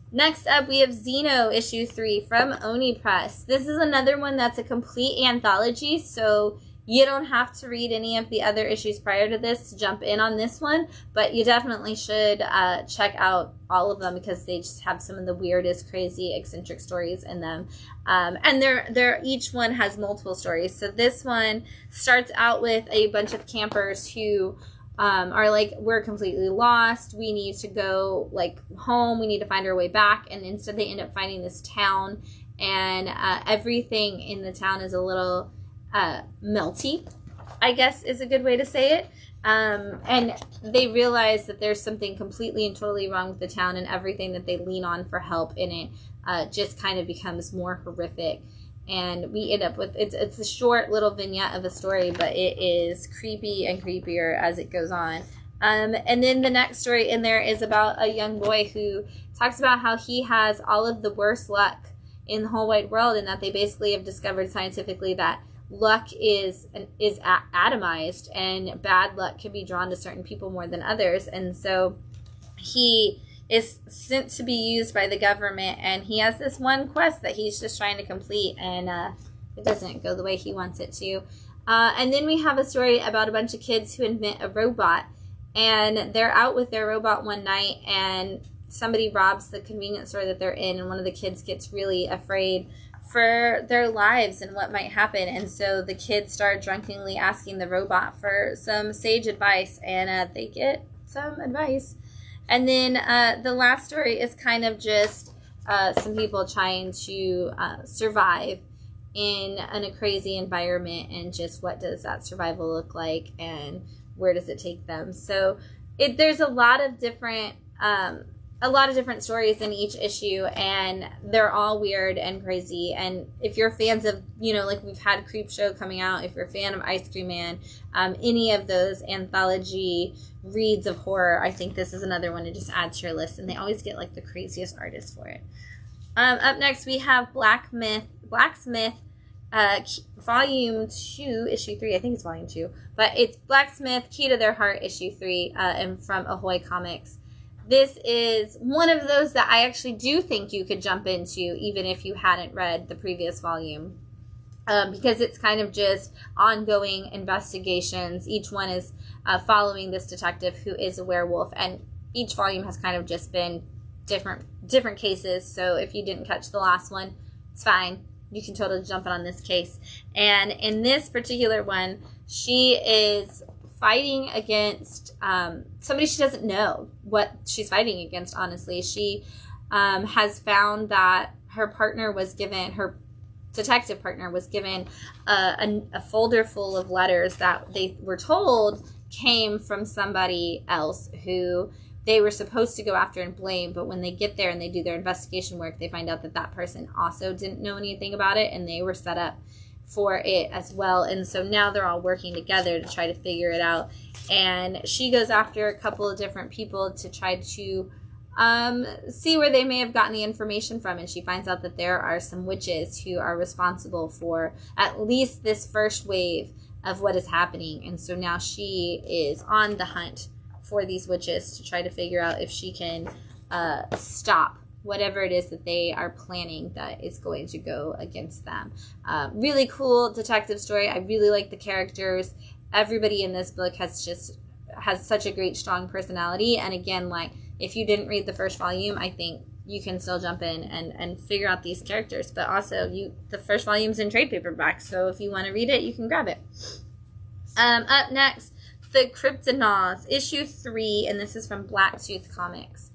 Next up, we have Xeno issue 3 from Oni Press. This is another one that's a complete anthology, so you don't have to read any of the other issues prior to this to jump in on this one, but you definitely should check out all of them because they just have some of the weirdest, crazy, eccentric stories in them. And they're each one has multiple stories. So this one starts out with a bunch of campers who are like, we're completely lost, we need to go like home, we need to find our way back, and instead they end up finding this town, and everything in the town is a little melty, I guess is a good way to say it. And they realize that there's something completely and totally wrong with the town, and everything that they lean on for help in it just kind of becomes more horrific. And we end up with, it's a short little vignette of a story, but it is creepy and creepier as it goes on. And then the next story in there is about a young boy who talks about how he has all of the worst luck in the whole wide world, and that they basically have discovered scientifically that luck is atomized, and bad luck can be drawn to certain people more than others. And so he is sent to be used by the government, and he has this one quest that he's just trying to complete, and it doesn't go the way he wants it to. And then we have a story about a bunch of kids who invent a robot, and they're out with their robot one night, and somebody robs the convenience store that they're in, and one of the kids gets really afraid for their lives and what might happen. And so the kids start drunkenly asking the robot for some sage advice, and they get some advice. And then the last story is kind of just some people trying to survive in a crazy environment, and just what does that survival look like, and where does it take them. So there's a lot of different stories in each issue, and they're all weird and crazy. And if you're fans of, like we've had Creepshow coming out, if you're a fan of Ice Cream Man, any of those anthology reads of horror, I think this is another one to just add to your list. And they always get like the craziest artists for it. Up next, we have Blacksmith, Volume 2, Issue 3. I think it's Volume 2. But it's Blacksmith, Key to Their Heart, Issue 3, and from Ahoy Comics. This is one of those that I actually do think you could jump into even if you hadn't read the previous volume. Because it's kind of just ongoing investigations. Each one is following this detective who is a werewolf, and each volume has kind of just been different cases. So if you didn't catch the last one, it's fine. You can totally jump in on this case. And in this particular one, she is fighting against somebody she doesn't know what she's fighting against, honestly. She has found that her detective partner was given a folder full of letters that they were told came from somebody else who they were supposed to go after and blame, but when they get there and they do their investigation work, they find out that that person also didn't know anything about it, and they were set up for it as well. And so now they're all working together to try to figure it out. And she goes after a couple of different people to try to see where they may have gotten the information from, and she finds out that there are some witches who are responsible for at least this first wave of what is happening. And so now she is on the hunt for these witches to try to figure out if she can stop whatever it is that they are planning that is going to go against them. Really cool detective story. I really like the characters. Everybody in this book has such a great, strong personality. And again, like, if you didn't read the first volume, I think you can still jump in and figure out these characters. But also, the first volume's in trade paperback, so if you want to read it, you can grab it. Up next, The Kryptonauts, issue 3, and this is from Blacktooth Comics.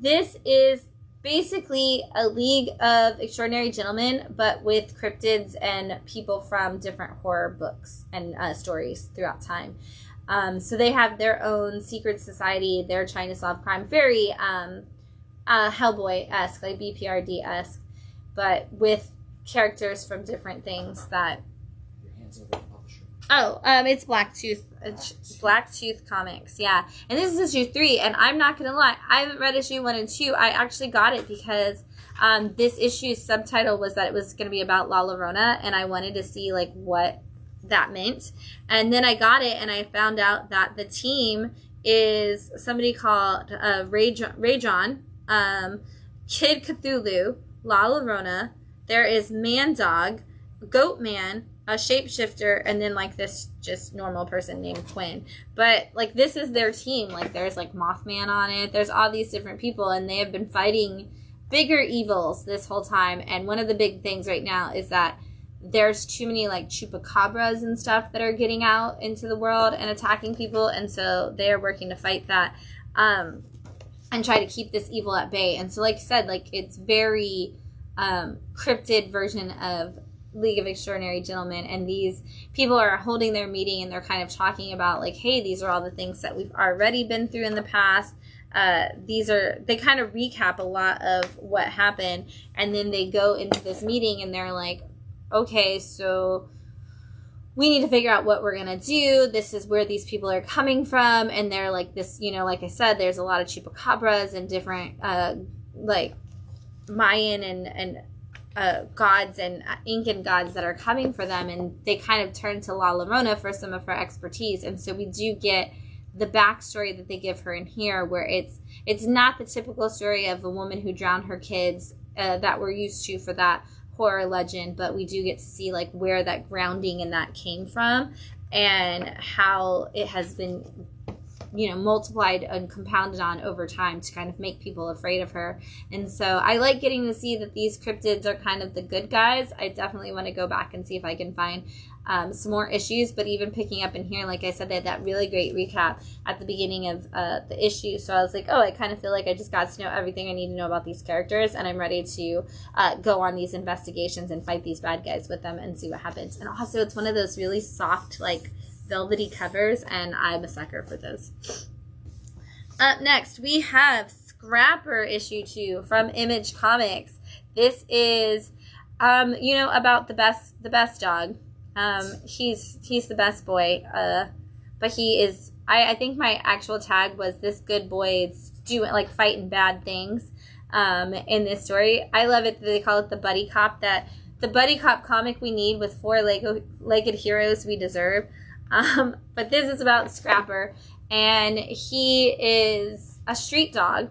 This is basically a League of Extraordinary Gentlemen, but with cryptids and people from different horror books and stories throughout time. So they have their own secret society. They're trying to solve crime. Very Hellboy-esque, like BPRD-esque, but with characters from different things that... Your hands over the publisher. Oh, it's Blacktooth. Blacktooth Comics, yeah. And this is issue 3, and I'm not going to lie, I haven't read issue 1 and 2. I actually got it because this issue's subtitle was that it was going to be about La Llorona, and I wanted to see, like, what that meant. And then I got it, and I found out that the team is somebody called Rajon, Kid Cthulhu, La Llorona, there is Man-Dog, Goat-Man, a shapeshifter, and then like this just normal person named Quinn. But like this is their team. Like there's like Mothman on it. There's all these different people, and they have been fighting bigger evils this whole time. And one of the big things right now is that there's too many like chupacabras and stuff that are getting out into the world and attacking people, and so they are working to fight that and try to keep this evil at bay. And so like I said, like it's very cryptid version of League of Extraordinary Gentlemen, and these people are holding their meeting and they're kind of talking about like, hey, these are all the things that we've already been through in the past. They kind of recap a lot of what happened, and then they go into this meeting and they're like, okay, so we need to figure out what we're gonna do. This is where these people are coming from, and they're like this, you know, like I said, there's a lot of chupacabras and different like Mayan and gods and Incan gods that are coming for them, and they kind of turn to La Llorona for some of her expertise. And so we do get the backstory that they give her in here, where it's not the typical story of a woman who drowned her kids that we're used to for that horror legend, but we do get to see like where that grounding in that came from and how it has been, you know, multiplied and compounded on over time to kind of make people afraid of her. And so I like getting to see that these cryptids are kind of the good guys. I definitely want to go back and see if I can find some more issues, but even picking up in here, like I said, they had that really great recap at the beginning of the issue. So I was like, oh, I kind of feel like I just got to know everything I need to know about these characters, and I'm ready to go on these investigations and fight these bad guys with them and see what happens. And also it's one of those really soft, like velvety covers, and I'm a sucker for those. Up next, we have Scrapper issue 2 from Image Comics. This is, you know, about the best dog. He's the best boy, but he is, I think my actual tag was this good boy is doing, like, fighting bad things, in this story. I love it that they call it the buddy cop, that the buddy cop comic we need with 4-legged heroes we deserve. But this is about Scrapper, and he is a street dog,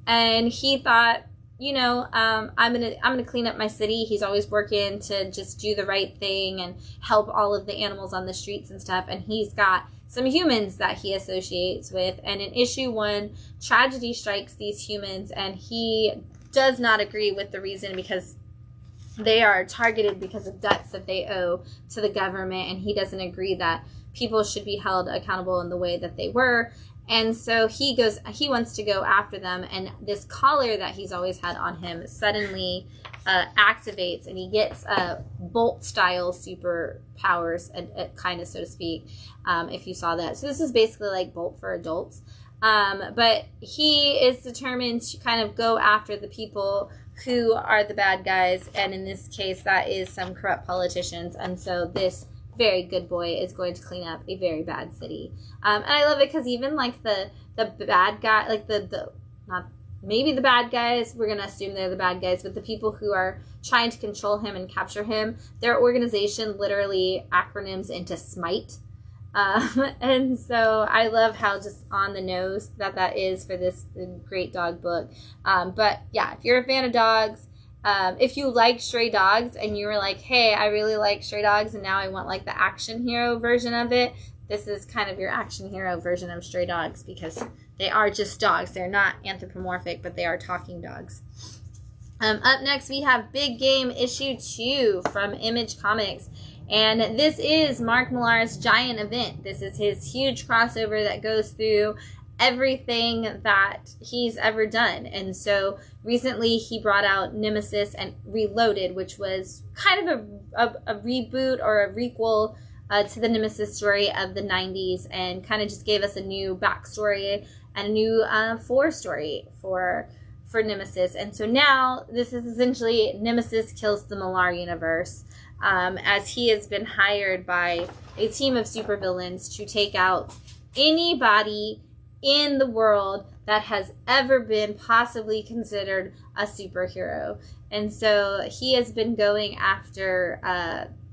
and he thought, you know, I'm gonna clean up my city. He's always working to just do the right thing and help all of the animals on the streets and stuff. And he's got some humans that he associates with. And in issue 1, tragedy strikes these humans, and he does not agree with the reason, because they are targeted because of debts that they owe to the government, and he doesn't agree that people should be held accountable in the way that they were. And so he wants to go after them, and this collar that he's always had on him suddenly activates, and he gets Bolt-style superpowers, kind of, so to speak, if you saw that. So this is basically like Bolt for adults. But he is determined to kind of go after the people who are the bad guys, and in this case, that is some corrupt politicians. And so this very good boy is going to clean up a very bad city. And I love it because even like the bad guy, like the not maybe the bad guys, we're going to assume they're the bad guys, but the people who are trying to control him and capture him, their organization literally acronyms into SMITE. And so I love how just on the nose that is for this great dog book. But yeah, if you're a fan of dogs, if you like Stray Dogs and you were like, hey, I really like Stray Dogs and now I want like the action hero version of it, this is kind of your action hero version of Stray Dogs, because They are just dogs. They're not anthropomorphic, but they are talking dogs. Up next, we have Big Game issue 2 from Image Comics. And this is Mark Millar's giant event. This is his huge crossover that goes through everything that he's ever done. And so recently he brought out Nemesis and Reloaded, which was kind of a reboot or a requel to the Nemesis story of the 90s, and kind of just gave us a new backstory and a new 4 story for Nemesis. And so now this is essentially Nemesis kills the Millar universe, as he has been hired by a team of supervillains to take out anybody in the world that has ever been possibly considered a superhero. And so he has been going after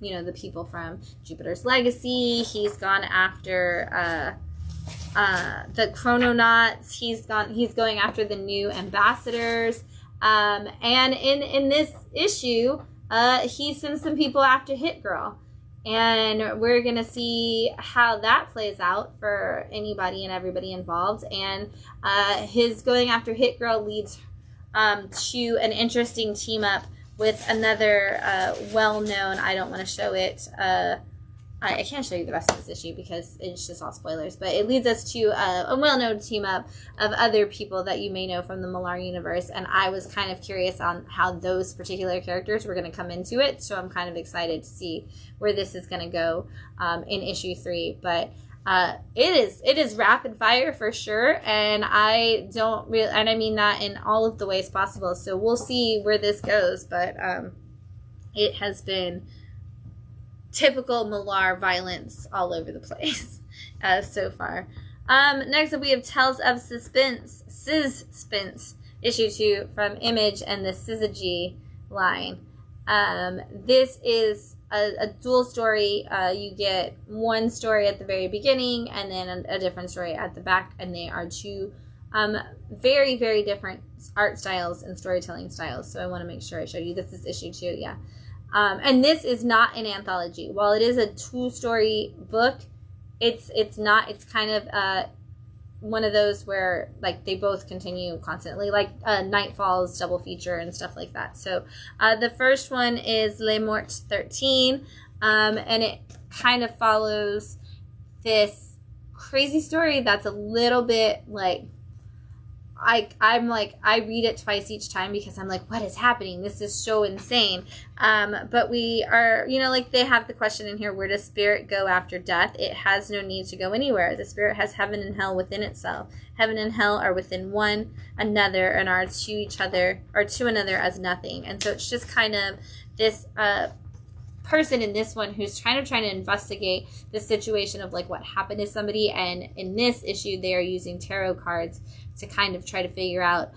the people from Jupiter's Legacy. He's gone after the Chrononauts. He's going after the new ambassadors. And in this issue, he sends some people after Hit Girl. And we're going to see how that plays out for anybody and everybody involved. And his going after Hit Girl leads to an interesting team up with another well-known, I don't want to show it, I can't show you the rest of this issue because it's just all spoilers, but it leads us to a well-known team up of other people that you may know from the Millar universe, and I was kind of curious on how those particular characters were going to come into it, so I'm kind of excited to see where this is going to go in issue 3, but it is rapid fire for sure, and I mean that in all of the ways possible, so we'll see where this goes, but it has been typical Millar violence all over the place so far. Next up we have Tales of Suspense, issue 2 from Image and the Syzygy line. This is a dual story. You get one story at the very beginning and then a different story at the back, and they are two very, very different art styles and storytelling styles. So I want to make sure I show you. This is issue 2, yeah. And this is not an anthology. While it is a 2-story book, it's not. It's kind of one of those where like they both continue constantly, like Nightfall's double feature and stuff like that. So the first one is Les Morts 13, and it kind of follows this crazy story that's a little bit like, I'm like, I read it twice each time because I'm like, what is happening? This is so insane. But we are, like they have the question in here, where does spirit go after death? It has no need to go anywhere. The spirit has heaven and hell within itself. Heaven and hell are within one another and are to each other, or to another as nothing. And so it's just kind of this person in this one who's trying to investigate the situation of like what happened to somebody, and in this issue they are using tarot cards to kind of try to figure out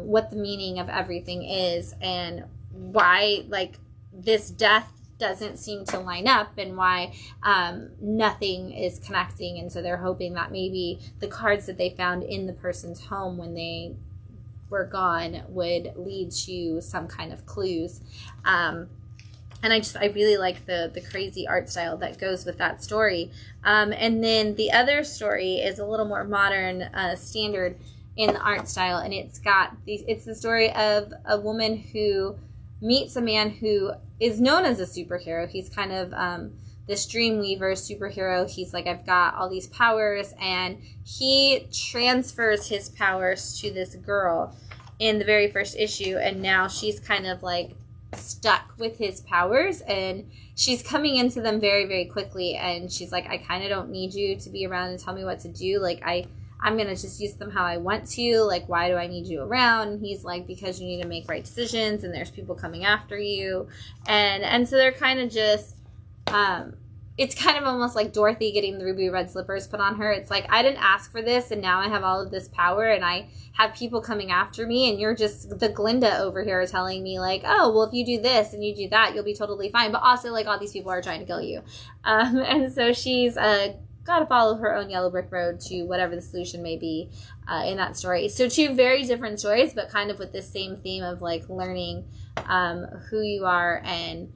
what the meaning of everything is, and why like this death doesn't seem to line up, and why nothing is connecting. And so they're hoping that maybe the cards that they found in the person's home when they were gone would lead to some kind of clues. And I really like the crazy art style that goes with that story. And then the other story is a little more modern, standard in the art style. And it's the story of a woman who meets a man who is known as a superhero. He's kind of this Dreamweaver superhero. He's like, I've got all these powers. And he transfers his powers to this girl in the very first issue. And now she's kind of like stuck with his powers, and she's coming into them very, very quickly, and she's like, I kind of don't need you to be around and tell me what to do. Like I'm gonna just use them how I want to. Like, why do I need you around? And he's like, because you need to make right decisions, and there's people coming after you, and so they're kind of just it's kind of almost like Dorothy getting the ruby red slippers put on her. It's like, I didn't ask for this, and now I have all of this power, and I have people coming after me, and you're just the Glinda over here telling me, like, oh, well, if you do this and you do that, you'll be totally fine. But also, like, all these people are trying to kill you. And so she's got to follow her own yellow brick road to whatever the solution may be in that story. So 2 very different stories, but kind of with this same theme of, like, learning who you are and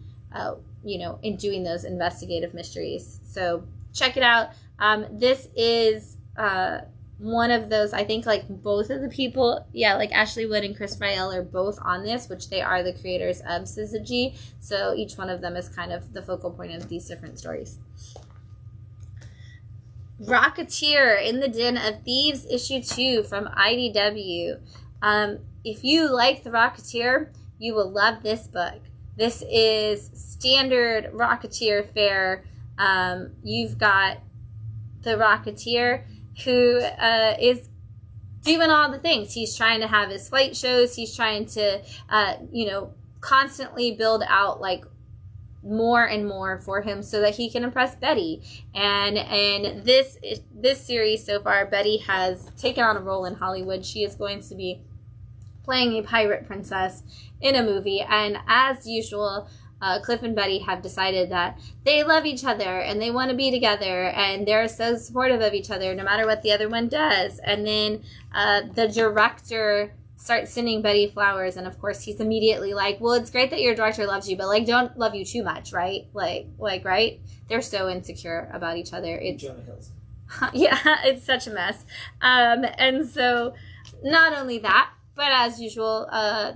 in doing those investigative mysteries. So check it out. This is one of those, I think, like, both of the people, like Ashley Wood and Chris Rael are both on this, which they are the creators of Syzygy, so each one of them is kind of the focal point of these different stories. Rocketeer in the Den of Thieves, issue 2 from IDW. If you like the Rocketeer, you will love this book. This is standard Rocketeer fare. You've got the Rocketeer who is doing all the things. He's trying to have his flight shows. He's trying to, constantly build out, like, more and more for him so that he can impress Betty. And this series so far, Betty has taken on a role in Hollywood. She is going to be playing a pirate princess in a movie, and as usual, Cliff and Betty have decided that they love each other and they want to be together, and they're so supportive of each other no matter what the other one does. And then the director starts sending Betty flowers, and of course he's immediately like, well, it's great that your director loves you, but, like, don't love you too much, right? Like right? They're so insecure about each other. It's Jonah Hills. yeah, it's such a mess. And so not only that, but as usual,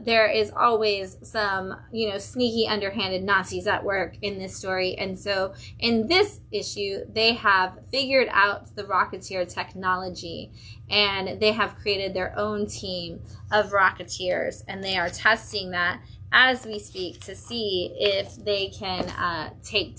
there is always some, sneaky, underhanded Nazis at work in this story. And so in this issue, they have figured out the Rocketeer technology, and they have created their own team of Rocketeers, and they are testing that as we speak to see if they can take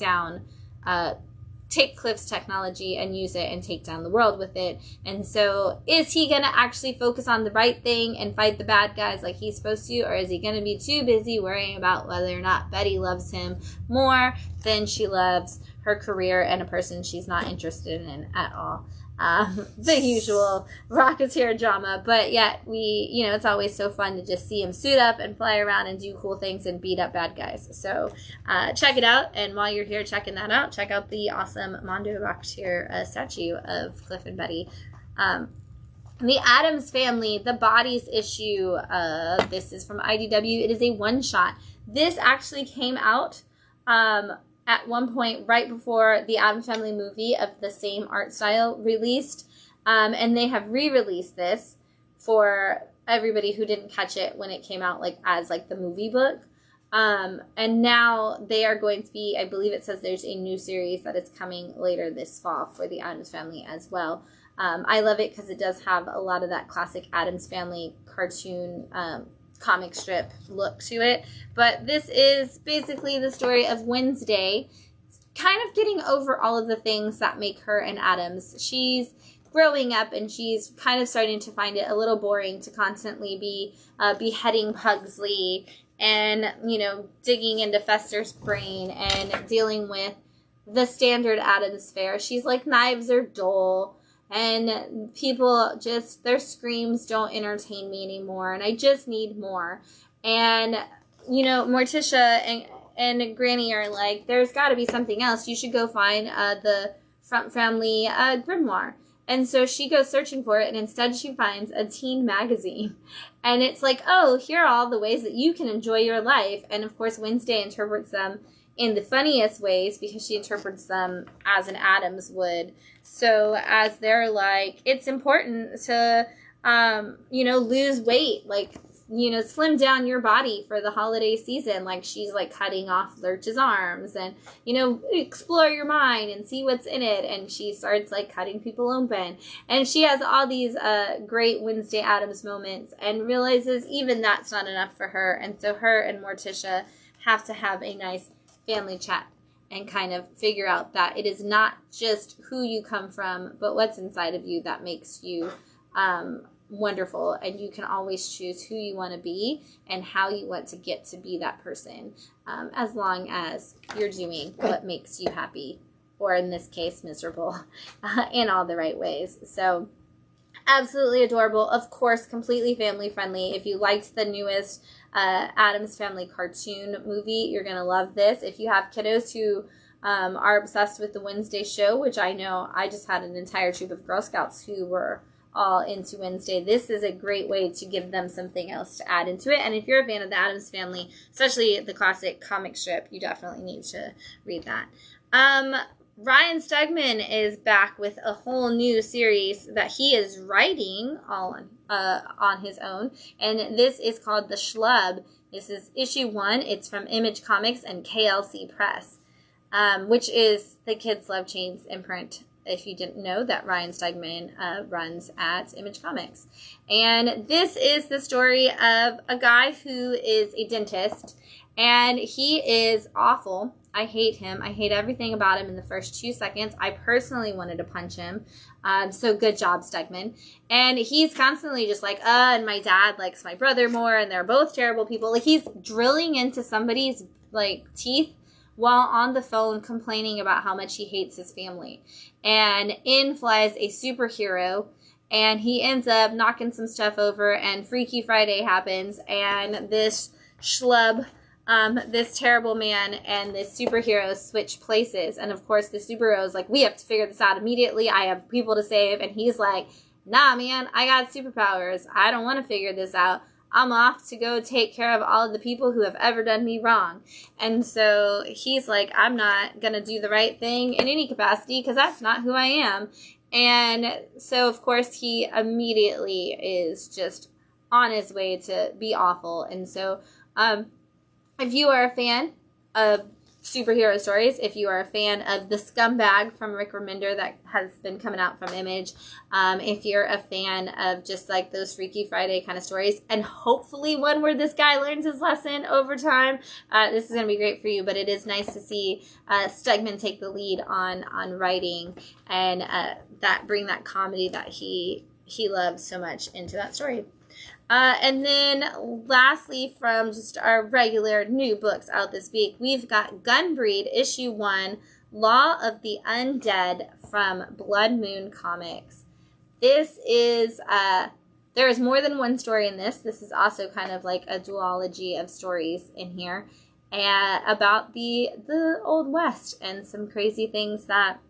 Cliff's technology and use it and take down the world with it. And so is he going to actually focus on the right thing and fight the bad guys like he's supposed to, or is he going to be too busy worrying about whether or not Betty loves him more than she loves her career and a person she's not interested in at all? The usual Rocketeer drama, but yet it's always so fun to just see him suit up and fly around and do cool things and beat up bad guys. So check it out, and while you're here checking that out, check out the awesome Mondo Rocketeer statue of Cliff and Betty. The Addams Family, the Bodies issue, this is from IDW. It is a one-shot. This actually came out at one point right before the Addams Family movie of the same art style released, and they have re-released this for everybody who didn't catch it when it came out, like, as, like, the movie book, and now they are going to be, I believe it says there's a new series that is coming later this fall for the Addams Family as well. I love it because it does have a lot of that classic Addams Family cartoon comic strip look to it, but this is basically the story of Wednesday kind of getting over all of the things that make her an Addams. She's growing up, and she's kind of starting to find it a little boring to constantly be beheading Pugsley and, digging into Fester's brain and dealing with the standard Addams fare. She's like, knives are dull, and people just, their screams don't entertain me anymore, and I just need more. And, Morticia and Granny are like, there's got to be something else. You should go find the Front Family grimoire. And so she goes searching for it, and instead she finds a teen magazine. And it's like, oh, here are all the ways that you can enjoy your life. And, of course, Wednesday interprets them in the funniest ways because she interprets them as an Addams would. So as they're like, it's important to, lose weight, like, slim down your body for the holiday season. Like, she's, like, cutting off Lurch's arms and, explore your mind and see what's in it. And she starts, like, cutting people open. And she has all these great Wednesday Addams moments and realizes even that's not enough for her. And so her and Morticia have to have a nice family chat and kind of figure out that it is not just who you come from, but what's inside of you that makes you wonderful, and you can always choose who you want to be and how you want to get to be that person, as long as you're doing what makes you happy, or in this case, miserable, in all the right ways. So absolutely adorable. Of course, completely family friendly. If you liked the newest Addams Family cartoon movie, you're going to love this. If you have kiddos who are obsessed with the Wednesday show, which I know I just had an entire troop of Girl Scouts who were all into Wednesday, this is a great way to give them something else to add into it. And if you're a fan of the Addams Family, especially the classic comic strip, you definitely need to read that. Ryan Stegman is back with a whole new series that he is writing all on his own, and this is called The Schlub. This is issue 1. It's from Image Comics and KLC Press, which is the Kids Love Chains imprint. If you didn't know, that Ryan Stegman runs at Image Comics. And this is the story of a guy who is a dentist, and he is awful. I hate him. I hate everything about him in the first 2 seconds. I personally wanted to punch him. So good job, Stegman. And he's constantly just like, and my dad likes my brother more, and they're both terrible people. Like, he's drilling into somebody's, like, teeth while on the phone complaining about how much he hates his family. And in flies a superhero, and he ends up knocking some stuff over, and Freaky Friday happens, and this schlub, this terrible man and this superhero switch places. And of course the superhero is like, we have to figure this out immediately. I have people to save. And he's like, nah, man, I got superpowers. I don't want to figure this out. I'm off to go take care of all of the people who have ever done me wrong. And so he's like, I'm not going to do the right thing in any capacity because that's not who I am. And so, of course, he immediately is just on his way to be awful. And so, if you are a fan of superhero stories, if you are a fan of The Scumbag from Rick Remender that has been coming out from Image, if you're a fan of just like those Freaky Friday kind of stories, and hopefully one where this guy learns his lesson over time, this is going to be great for you. But it is nice to see Stegman take the lead on writing and bring that comedy that he loves so much into that story. And then lastly, from just our regular new books out this week, we've got Gunbreed, issue 1, Law of the Undead from Blood Moon Comics. This is, there is more than one story in this. This is also kind of like a duology of stories in here about the Old West and some crazy things that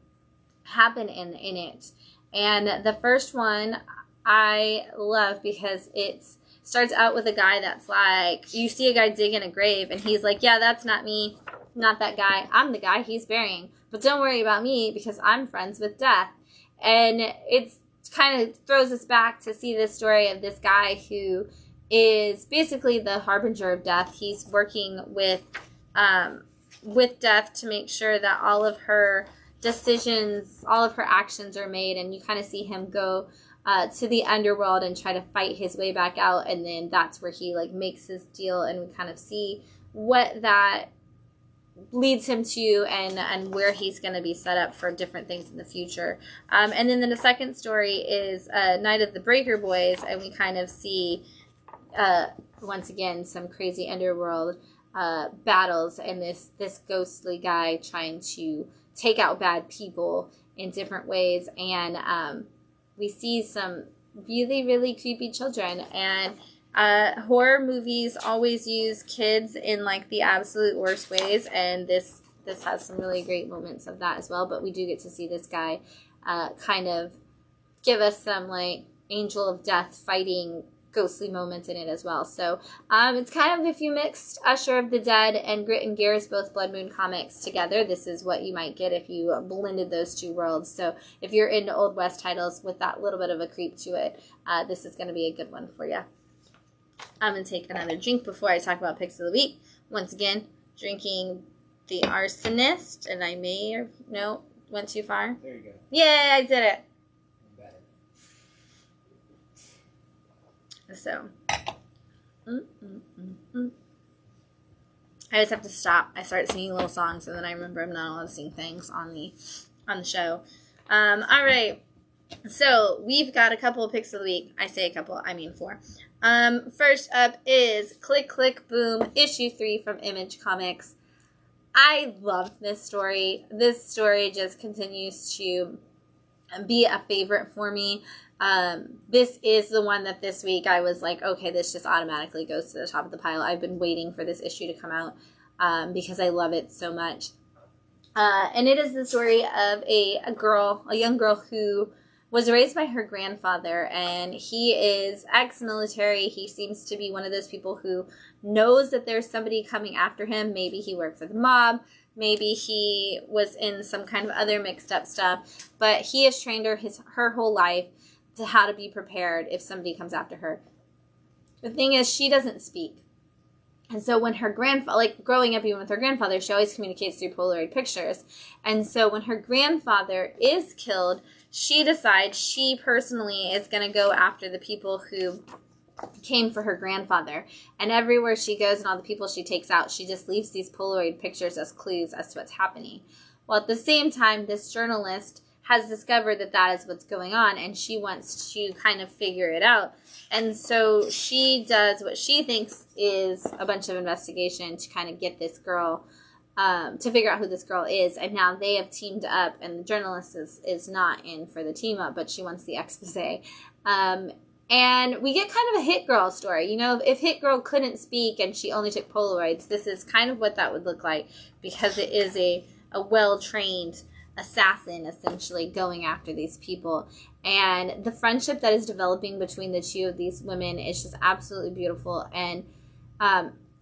happen in it. And the first one I love because it starts out with a guy that's like, you see a guy digging a grave and he's like, yeah, that's not me, not that guy. I'm the guy he's burying. But don't worry about me because I'm friends with death. And it's kind of throws us back to see this story of this guy who is basically the harbinger of death. He's working with death to make sure that all of her decisions, all of her actions are made. And you kind of see him go to the underworld and try to fight his way back out, and then that's where he like makes his deal, and we kind of see what that leads him to and where he's going to be set up for different things in the future. And then the second story is Night of the Breaker Boys, and we kind of see once again some crazy underworld battles, and this ghostly guy trying to take out bad people in different ways. And we see some really, really creepy children. And horror movies always use kids in like the absolute worst ways. And this has some really great moments of that as well. But we do get to see this guy kind of give us some like angel of death fighting ghostly moments in it as well. So it's kind of, if you mixed Usher of the Dead and Grit and Gears, both Blood Moon comics together, this is what you might get if you blended those two worlds. So if you're into Old West titles with that little bit of a creep to it, this is going to be a good one for you. I'm going to take another drink before I talk about picks of the week. Once again, drinking the Arsonist, and I may or no, went too far. There you go. Yay, I did it. So, I just have to stop. I start singing little songs, and then I remember I'm not allowed to sing things on the show. All right. So we've got a couple of picks of the week. I say a couple, I mean 4. First up is Click Click Boom, issue 3 from Image Comics. I love this story. This story just continues to be a favorite for me. This is the one that this week I was like, okay, this just automatically goes to the top of the pile. I've been waiting for this issue to come out because I love it so much. And it is the story of a young girl who was raised by her grandfather, and he is ex-military. He seems to be one of those people who knows that there's somebody coming after him. Maybe he worked for the mob. Maybe he was in some kind of other mixed up stuff. But he has trained her whole life to how to be prepared if somebody comes after her. The thing is, she doesn't speak. And so when her grandfather, like growing up even with her grandfather, she always communicates through Polaroid pictures. And so when her grandfather is killed, she decides she personally is going to go after the people who came for her grandfather. And everywhere she goes and all the people she takes out, she just leaves these Polaroid pictures as clues as to what's happening. Well, at the same time, this journalist has discovered that that is what's going on, and she wants to kind of figure it out. And so she does what she thinks is a bunch of investigation to kind of get this girl, to figure out who this girl is. And now they have teamed up, and the journalist is not in for the team up, but she wants the expose. And we get kind of a Hit Girl story. You know, if Hit Girl couldn't speak and she only took Polaroids, this is kind of what that would look like, because it is a well-trained assassin essentially going after these people. And the friendship that is developing between the two of these women is just absolutely beautiful. And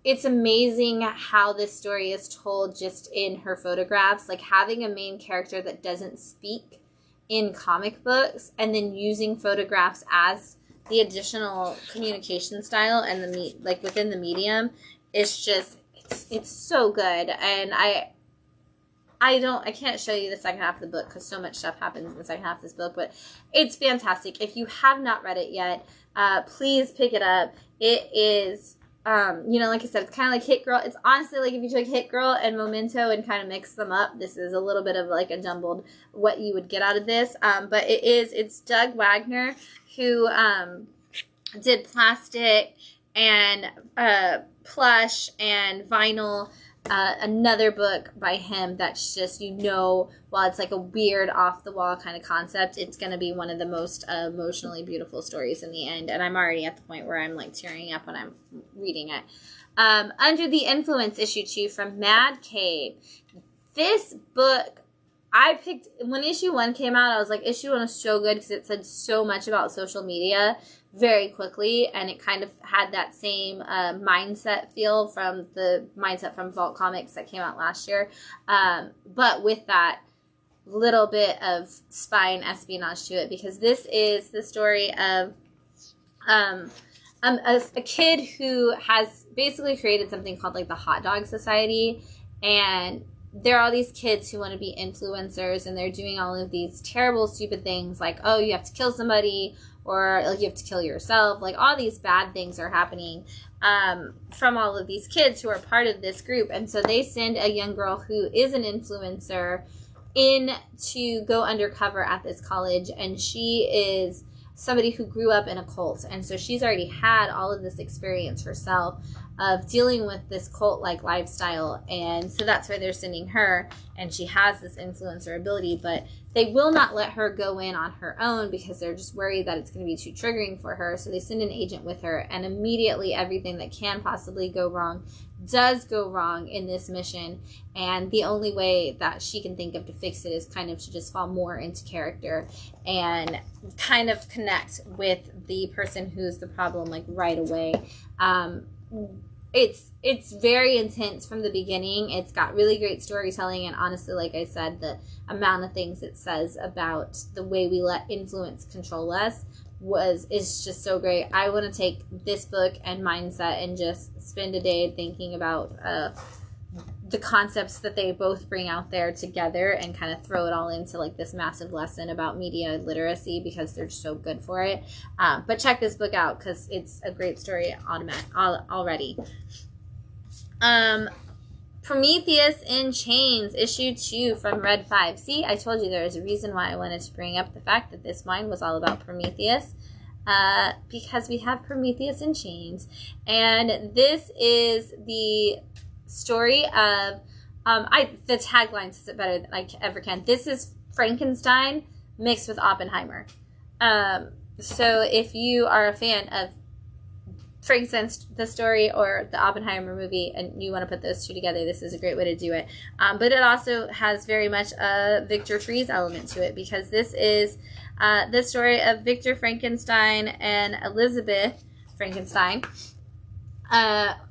it's amazing how this story is told just in her photographs, like having a main character that doesn't speak in comic books and then using photographs as the additional communication style and like within the medium is just it's so good. And I can't show you the second half of the book because so much stuff happens in the second half of this book, but it's fantastic. If you have not read it yet, please pick it up. It is, like I said, it's kind of like Hit Girl. It's honestly like if you took Hit Girl and Memento and kind of mix them up, this is a little bit of like a jumbled what you would get out of this. But it's Doug Wagner who did plastic and plush and vinyl. Another book by him that's just, while it's like a weird off-the-wall kind of concept, it's going to be one of the most emotionally beautiful stories in the end. And I'm already at the point where I'm like tearing up when I'm reading it. Under the Influence, issue 2 from Madcave. This book, I picked, when issue 1 came out, I was like, issue 1 was so good because it said so much about social media very quickly, and it kind of had that same mindset feel from the mindset from Vault Comics that came out last year, but with that little bit of spy and espionage to it, because this is the story of a kid who has basically created something called like the Hot Dog Society, and there are all these kids who want to be influencers, and they're doing all of these terrible, stupid things like, oh, you have to kill somebody, or like you have to kill yourself. Like all these bad things are happening from all of these kids who are part of this group. And so they send a young girl who is an influencer in to go undercover at this college. And she is somebody who grew up in a cult. And so she's already had all of this experience herself of dealing with this cult-like lifestyle. And so that's why they're sending her. And she has this influencer ability, but they will not let her go in on her own because they're just worried that it's going to be too triggering for her. So they send an agent with her, and immediately everything that can possibly go wrong does go wrong in this mission. And the only way that she can think of to fix it is kind of to just fall more into character and kind of connect with the person who's the problem like right away. It's very intense from the beginning. It's got really great storytelling, and honestly, like I said, the amount of things it says about the way we let influence control us is just so great. I want to take this book and mindset and just spend a day thinking about the concepts that they both bring out there together and kind of throw it all into like this massive lesson about media literacy because they're so good for it. But check this book out because it's a great story already. Prometheus in Chains, issue 2 from Red 5. See, I told you there was a reason why I wanted to bring up the fact that this wine was all about Prometheus. Because we have Prometheus in Chains. And this is the story of, the tagline says it better than I ever can. This is Frankenstein mixed with Oppenheimer. So if you are a fan of Frankenstein's the story or the Oppenheimer movie and you want to put those two together, this is a great way to do it. But it also has very much a Victor Fries element to it because this is the story of Victor Frankenstein and Elizabeth Frankenstein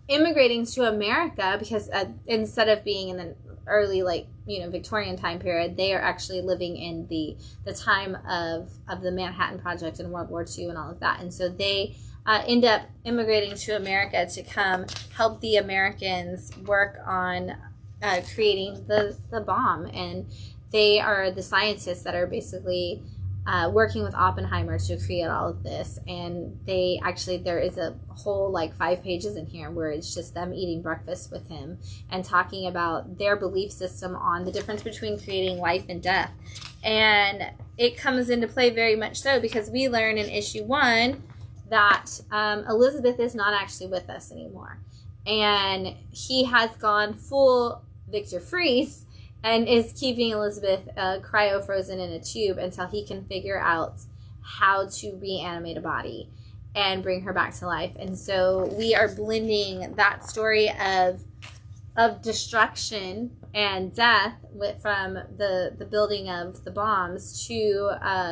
immigrating to America because instead of being in the early, like, Victorian time period. They are actually living in the time of the Manhattan Project in World War II and all of that. And so they end up immigrating to America to come help the Americans work on creating the bomb. And they are the scientists that are basically working with Oppenheimer to create all of this. And there is a whole 5 pages in here where it's just them eating breakfast with him and talking about their belief system on the difference between creating life and death. And it comes into play very much so because we learn in issue 1 that Elizabeth is not actually with us anymore. And he has gone full Victor Freeze and is keeping Elizabeth cryo-frozen in a tube until he can figure out how to reanimate a body and bring her back to life. And so we are blending that story of destruction and death from the building of the bombs to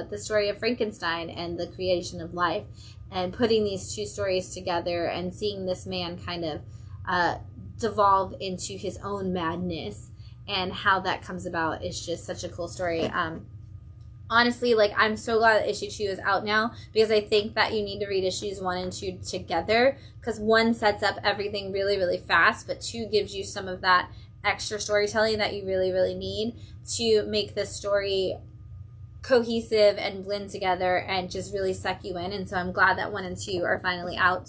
the story of Frankenstein and the creation of life, and putting these two stories together and seeing this man kind of devolve into his own madness. And how that comes about is just such a cool story. Honestly, I'm so glad that issue 2 is out now, because I think that you need to read issues 1 and 2 together, because 1 sets up everything really, really fast, but 2 gives you some of that extra storytelling that you really, really need to make this story cohesive and blend together and just really suck you in. And so I'm glad that 1 and 2 are finally out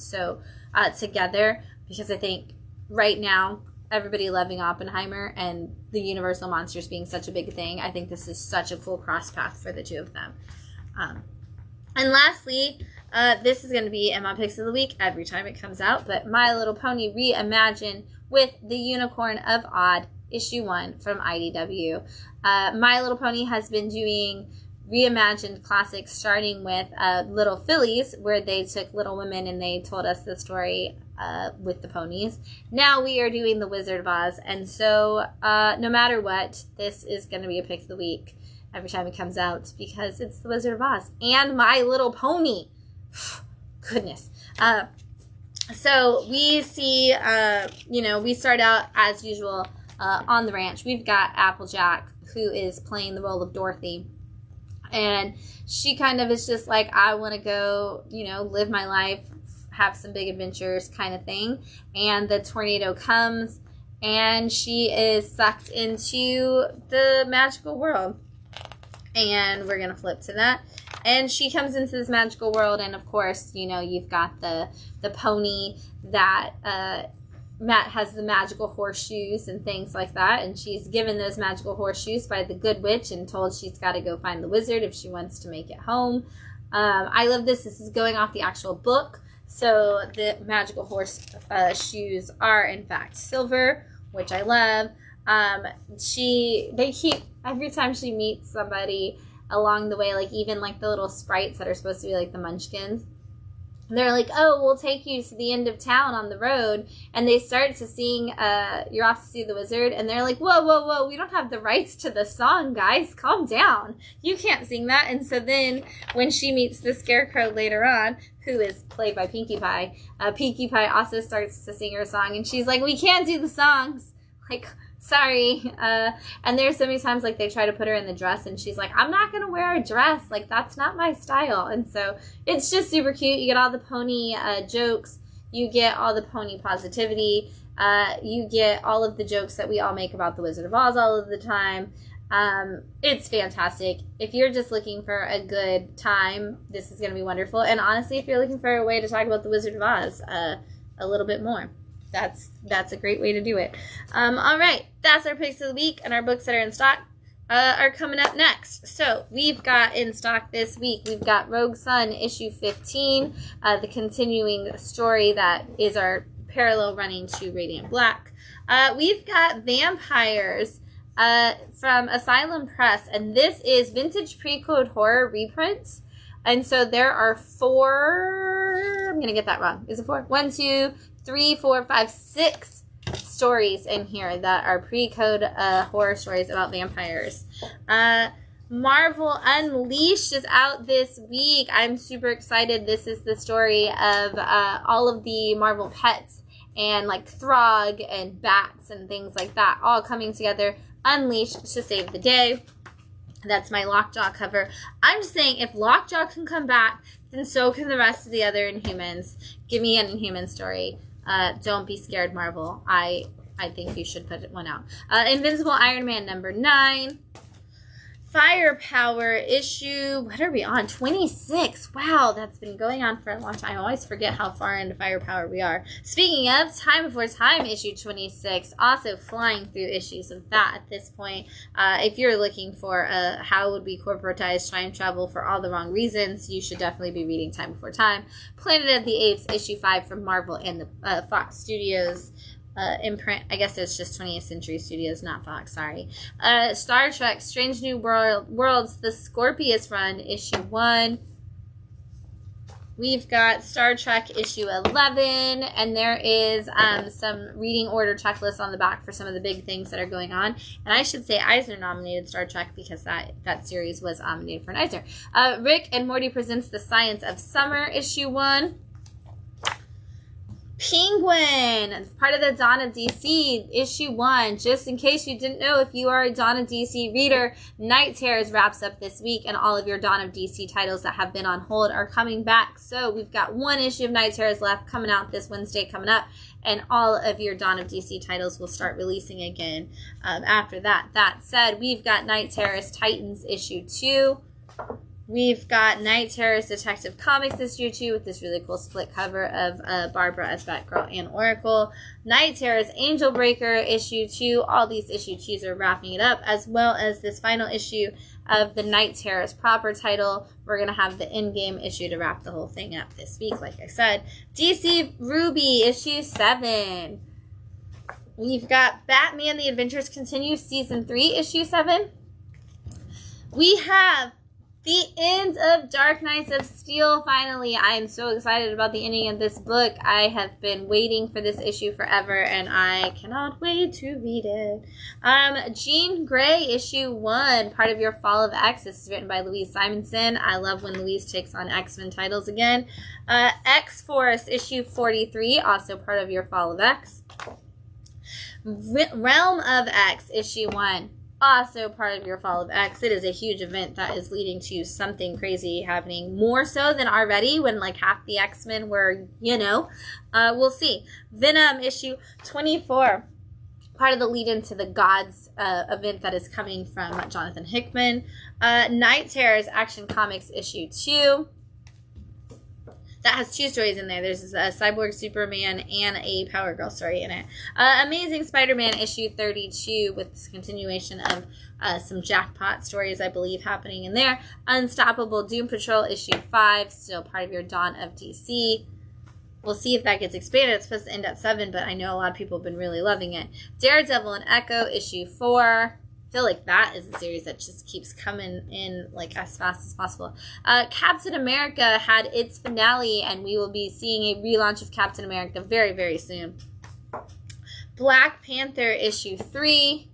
together, because I think right now, everybody loving Oppenheimer and the Universal Monsters being such a big thing, I think this is such a cool cross path for the two of them. And lastly, this is going to be in my picks of the week every time it comes out, but My Little Pony Reimagined with the Unicorn of Odd, issue 1 from IDW. My Little Pony has been doing reimagined classics, starting with Little Fillies, where they took Little Women and they told us the story with the ponies. Now we are doing the Wizard of Oz, and so no matter what, this is going to be a pick of the week every time it comes out, because it's the Wizard of Oz and My Little Pony. Goodness. So we see, we start out as usual on the ranch. We've got Applejack, who is playing the role of Dorothy. And she kind of is just like, I want to go, live my life, have some big adventures kind of thing. And the tornado comes and she is sucked into the magical world. And we're going to flip to that. And she comes into this magical world. And of course, you've got the pony that Matt has the magical horseshoes and things like that, and she's given those magical horseshoes by the good witch and told she's got to go find the wizard if she wants to make it home. I love this. This is going off the actual book, so the magical horse shoes are in fact silver, which I love. They keep, every time she meets somebody along the way, even the little sprites that are supposed to be like the munchkins, they're like, oh, we'll take you to the end of town on the road. And they start to sing, you're off to see the wizard. And they're like, whoa, we don't have the rights to the song, guys. Calm down. You can't sing that. And so then when she meets the Scarecrow later on, who is played by Pinkie Pie also starts to sing her song. And she's like, we can't do the songs. Sorry. And there's so many times they try to put her in the dress and she's like, I'm not going to wear a dress. That's not my style. And so it's just super cute. You get all the pony jokes. You get all the pony positivity. You get all of the jokes that we all make about the Wizard of Oz all of the time. It's fantastic. If you're just looking for a good time, this is going to be wonderful. And honestly, if you're looking for a way to talk about the Wizard of Oz a little bit more, that's a great way to do it. All right, that's our picks of the week, and our books that are in stock are coming up next. So we've got in stock this week, we've got Rogue Sun issue 15, the continuing story that is our parallel running to Radiant Black. We've got Vampires from Asylum Press, and this is vintage pre-code horror reprints. And so there are 4, I'm going to get that wrong. Is it 4? 1, 2, 3, 4, 5, 6 stories in here that are pre-code horror stories about vampires. Marvel Unleashed is out this week. I'm super excited. This is the story of all of the Marvel pets and like Throg and bats and things like that all coming together, unleashed to save the day. That's my Lockjaw cover. I'm just saying, if Lockjaw can come back, then so can the rest of the other Inhumans. Give me an Inhuman story. Don't be scared, Marvel. I think you should put one out. Invincible Iron Man number 9. Firepower issue, what are we on? 26. Wow, that's been going on for a long time. I always forget how far into Firepower we are. Speaking of, Time Before Time issue 26. Also flying through issues of that at this point. If you're looking for how would we corporatize time travel for all the wrong reasons, you should definitely be reading Time Before Time. Planet of the Apes issue 5 from Marvel and the Fox Studios imprint. I guess it's just 20th Century Studios, not Fox, sorry. Star Trek Strange New Worlds, the Scorpius run, issue 1. We've got Star Trek issue 11, and there is some reading order checklists on the back for some of the big things that are going on. And I should say Eisner nominated Star Trek because that series was nominated for an Eisner. Rick and Morty presents The Science of Summer, issue 1. Penguin, part of the Dawn of DC, issue 1. Just in case you didn't know, if you are a Dawn of DC reader, Night Terrors wraps up this week, and all of your Dawn of DC titles that have been on hold are coming back. So we've got one issue of Night Terrors left coming out this Wednesday coming up, and all of your Dawn of DC titles will start releasing again after that. That said, we've got Night Terrors Titans issue 2. We've got Night Terrors Detective Comics issue 2 with this really cool split cover of Barbara as Batgirl and Oracle. Night Terrors Angel Breaker issue 2. All these issue 2s are wrapping it up, as well as this final issue of the Night Terrors proper title. We're going to have the in-game issue to wrap the whole thing up this week, like I said. DC Ruby issue 7. We've got Batman The Adventures Continue season 3 issue 7. We have the end of Dark Knights of Steel, finally. I am so excited about the ending of this book. I have been waiting for this issue forever, and I cannot wait to read it. Jean Grey, issue 1, part of your Fall of X. This is written by Louise Simonson. I love when Louise takes on X-Men titles again. X-Force, issue 43, also part of your Fall of X. Realm of X, issue 1. Also part of your Fall of X. It is a huge event that is leading to something crazy happening, more so than already when like half the X-Men were, we'll see. Venom issue 24, part of the lead into the Gods event that is coming from Jonathan Hickman. Night Terrors Action Comics issue 2. That has 2 stories in there. There's a Cyborg Superman and a Power Girl story in it. Amazing Spider-Man issue 32 with this continuation of some jackpot stories, I believe, happening in there. Unstoppable Doom Patrol issue 5, still part of your Dawn of DC. We'll see if that gets expanded. It's supposed to end at 7, but I know a lot of people have been really loving it. Daredevil and Echo issue 4. I feel like that is a series that just keeps coming in like as fast as possible. Captain America had its finale, and we will be seeing a relaunch of Captain America very, very soon. Black Panther issue 3.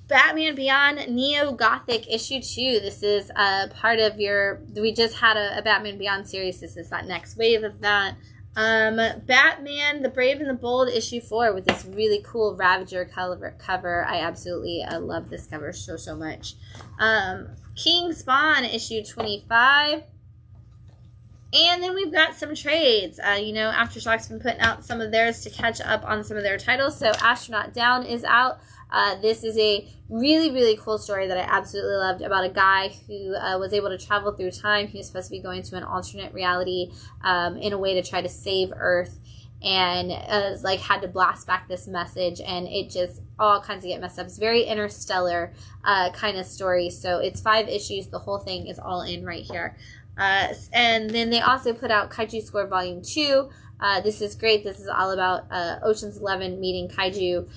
Batman Beyond Neo Gothic issue 2. This is part of your, we just had a Batman Beyond series. This is that next wave of that. Batman, The Brave and the Bold, issue 4 with this really cool Ravager cover. I absolutely love this cover so much. King Spawn, issue 25. And then we've got some trades. Aftershock's been putting out some of theirs to catch up on some of their titles. So Astronaut Down is out. This is a really, really cool story that I absolutely loved about a guy who was able to travel through time. He was supposed to be going to an alternate reality in a way to try to save Earth, and had to blast back this message, and it just all kinds of get messed up. It's very Interstellar kind of story. So it's 5 issues. The whole thing is all in right here. And then they also put out Kaiju Score Volume 2. This is great. This is all about Ocean's 11 meeting Kaiju,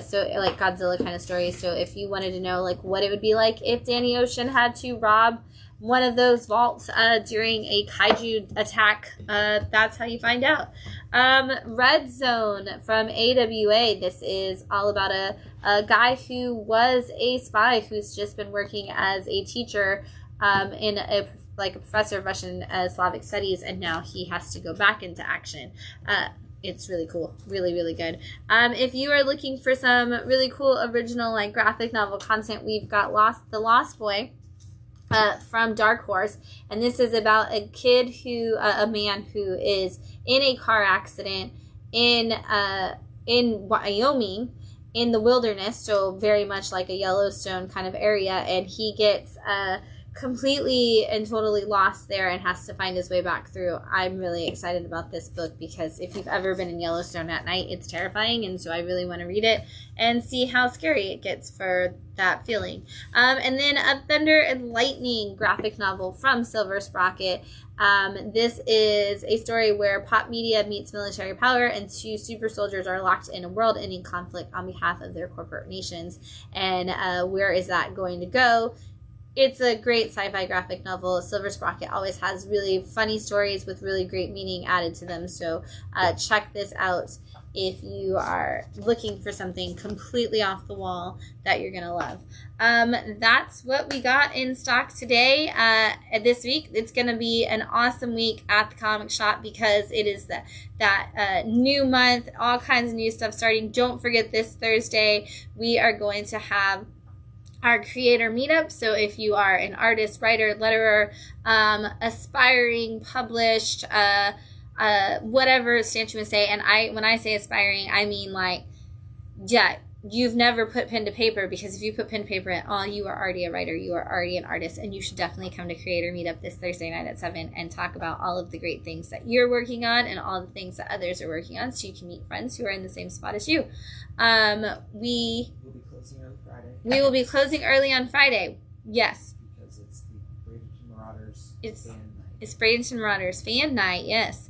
so like Godzilla kind of story. So if you wanted to know like what it would be like if Danny Ocean had to rob one of those vaults during a Kaiju attack, that's how you find out. Red Zone from AWA. This is all about a guy who was a spy who's just been working as a teacher in a professor of Russian Slavic studies, and now he has to go back into action. it's really cool. Really, really good. If you are looking for some really cool original like graphic novel content, we've got The Lost Boy from Dark Horse, and this is about a kid who, a man who is in a car accident in Wyoming, in the wilderness, so very much like a Yellowstone kind of area, and he gets completely and totally lost there and has to find his way back through. I'm really excited about this book because if you've ever been in Yellowstone at night, it's terrifying, and so I really want to read it and see how scary it gets for that feeling. And then a Thunder and Lightning graphic novel from Silver Sprocket. This is a story where pop media meets military power, and two super soldiers are locked in a world-ending conflict on behalf of their corporate nations. And where is that going to go? It's a great sci-fi graphic novel. Silver Sprocket always has really funny stories with really great meaning added to them. So check this out if you are looking for something completely off the wall that you're going to love. That's what we got in stock today. This week, it's going to be an awesome week at the comic shop because it is that new month, all kinds of new stuff starting. Don't forget this Thursday, we are going to have our creator meetup. So if you are an artist, writer, letterer, aspiring, published, whatever stance you would say, and when I say aspiring, I mean like, yeah, you've never put pen to paper, because if you put pen to paper at all, you are already a writer, you are already an artist, and you should definitely come to Creator Meetup this Thursday night at 7 and talk about all of the great things that you're working on and all the things that others are working on, so you can meet friends who are in the same spot as you. We will be closing early on Friday. Yes. Because it's the Bradenton Marauders It's fan night. It's Bradenton Marauders fan night, yes.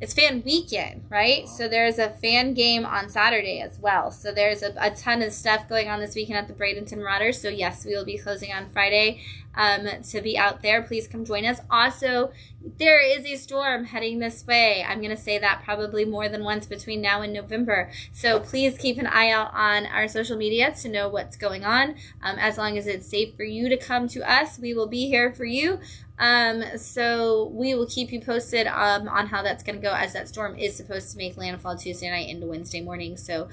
It's fan weekend, right? So there's a fan game on Saturday as well. So there's a ton of stuff going on this weekend at the Bradenton Marauders. So yes, we will be closing on Friday to be out there. Please come join us. Also, there is a storm heading this way. I'm going to say that probably more than once between now and November. So please keep an eye out on our social media to know what's going on. As long as it's safe for you to come to us, we will be here for you. So we will keep you posted on how that's going to go, as that storm is supposed to make landfall Tuesday night into Wednesday morning. So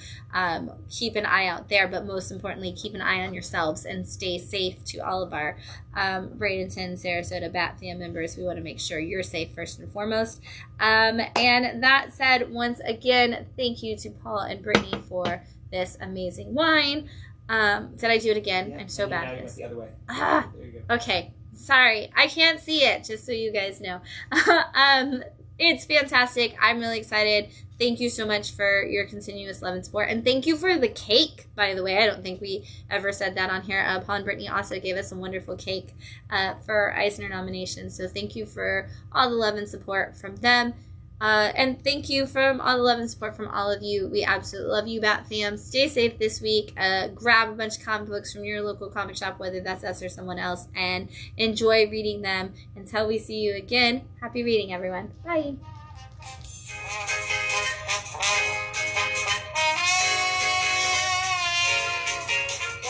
keep an eye out there, but most importantly, keep an eye on yourselves and stay safe. To all of our Bradenton, Sarasota, Bat Fam members, we want to make sure you're safe first and foremost. And that said, once again, thank you to Paul and Brittney for this amazing wine. Did I do it again? Yeah, I'm so bad at you this. went the other way. There you go. Okay. Sorry, I can't see it, just so you guys know. It's fantastic. I'm really excited. Thank you so much for your continuous love and support. And thank you for the cake, by the way. I don't think we ever said that on here. Paul and Brittney also gave us a wonderful cake for our Eisner nomination. So thank you for all the love and support from them. And thank you from all the love and support from all of you. We absolutely love you, Bat Fam. Stay safe this week. Grab a bunch of comic books from your local comic shop, whether that's us or someone else, and enjoy reading them. Until we see you again, happy reading, everyone. Bye.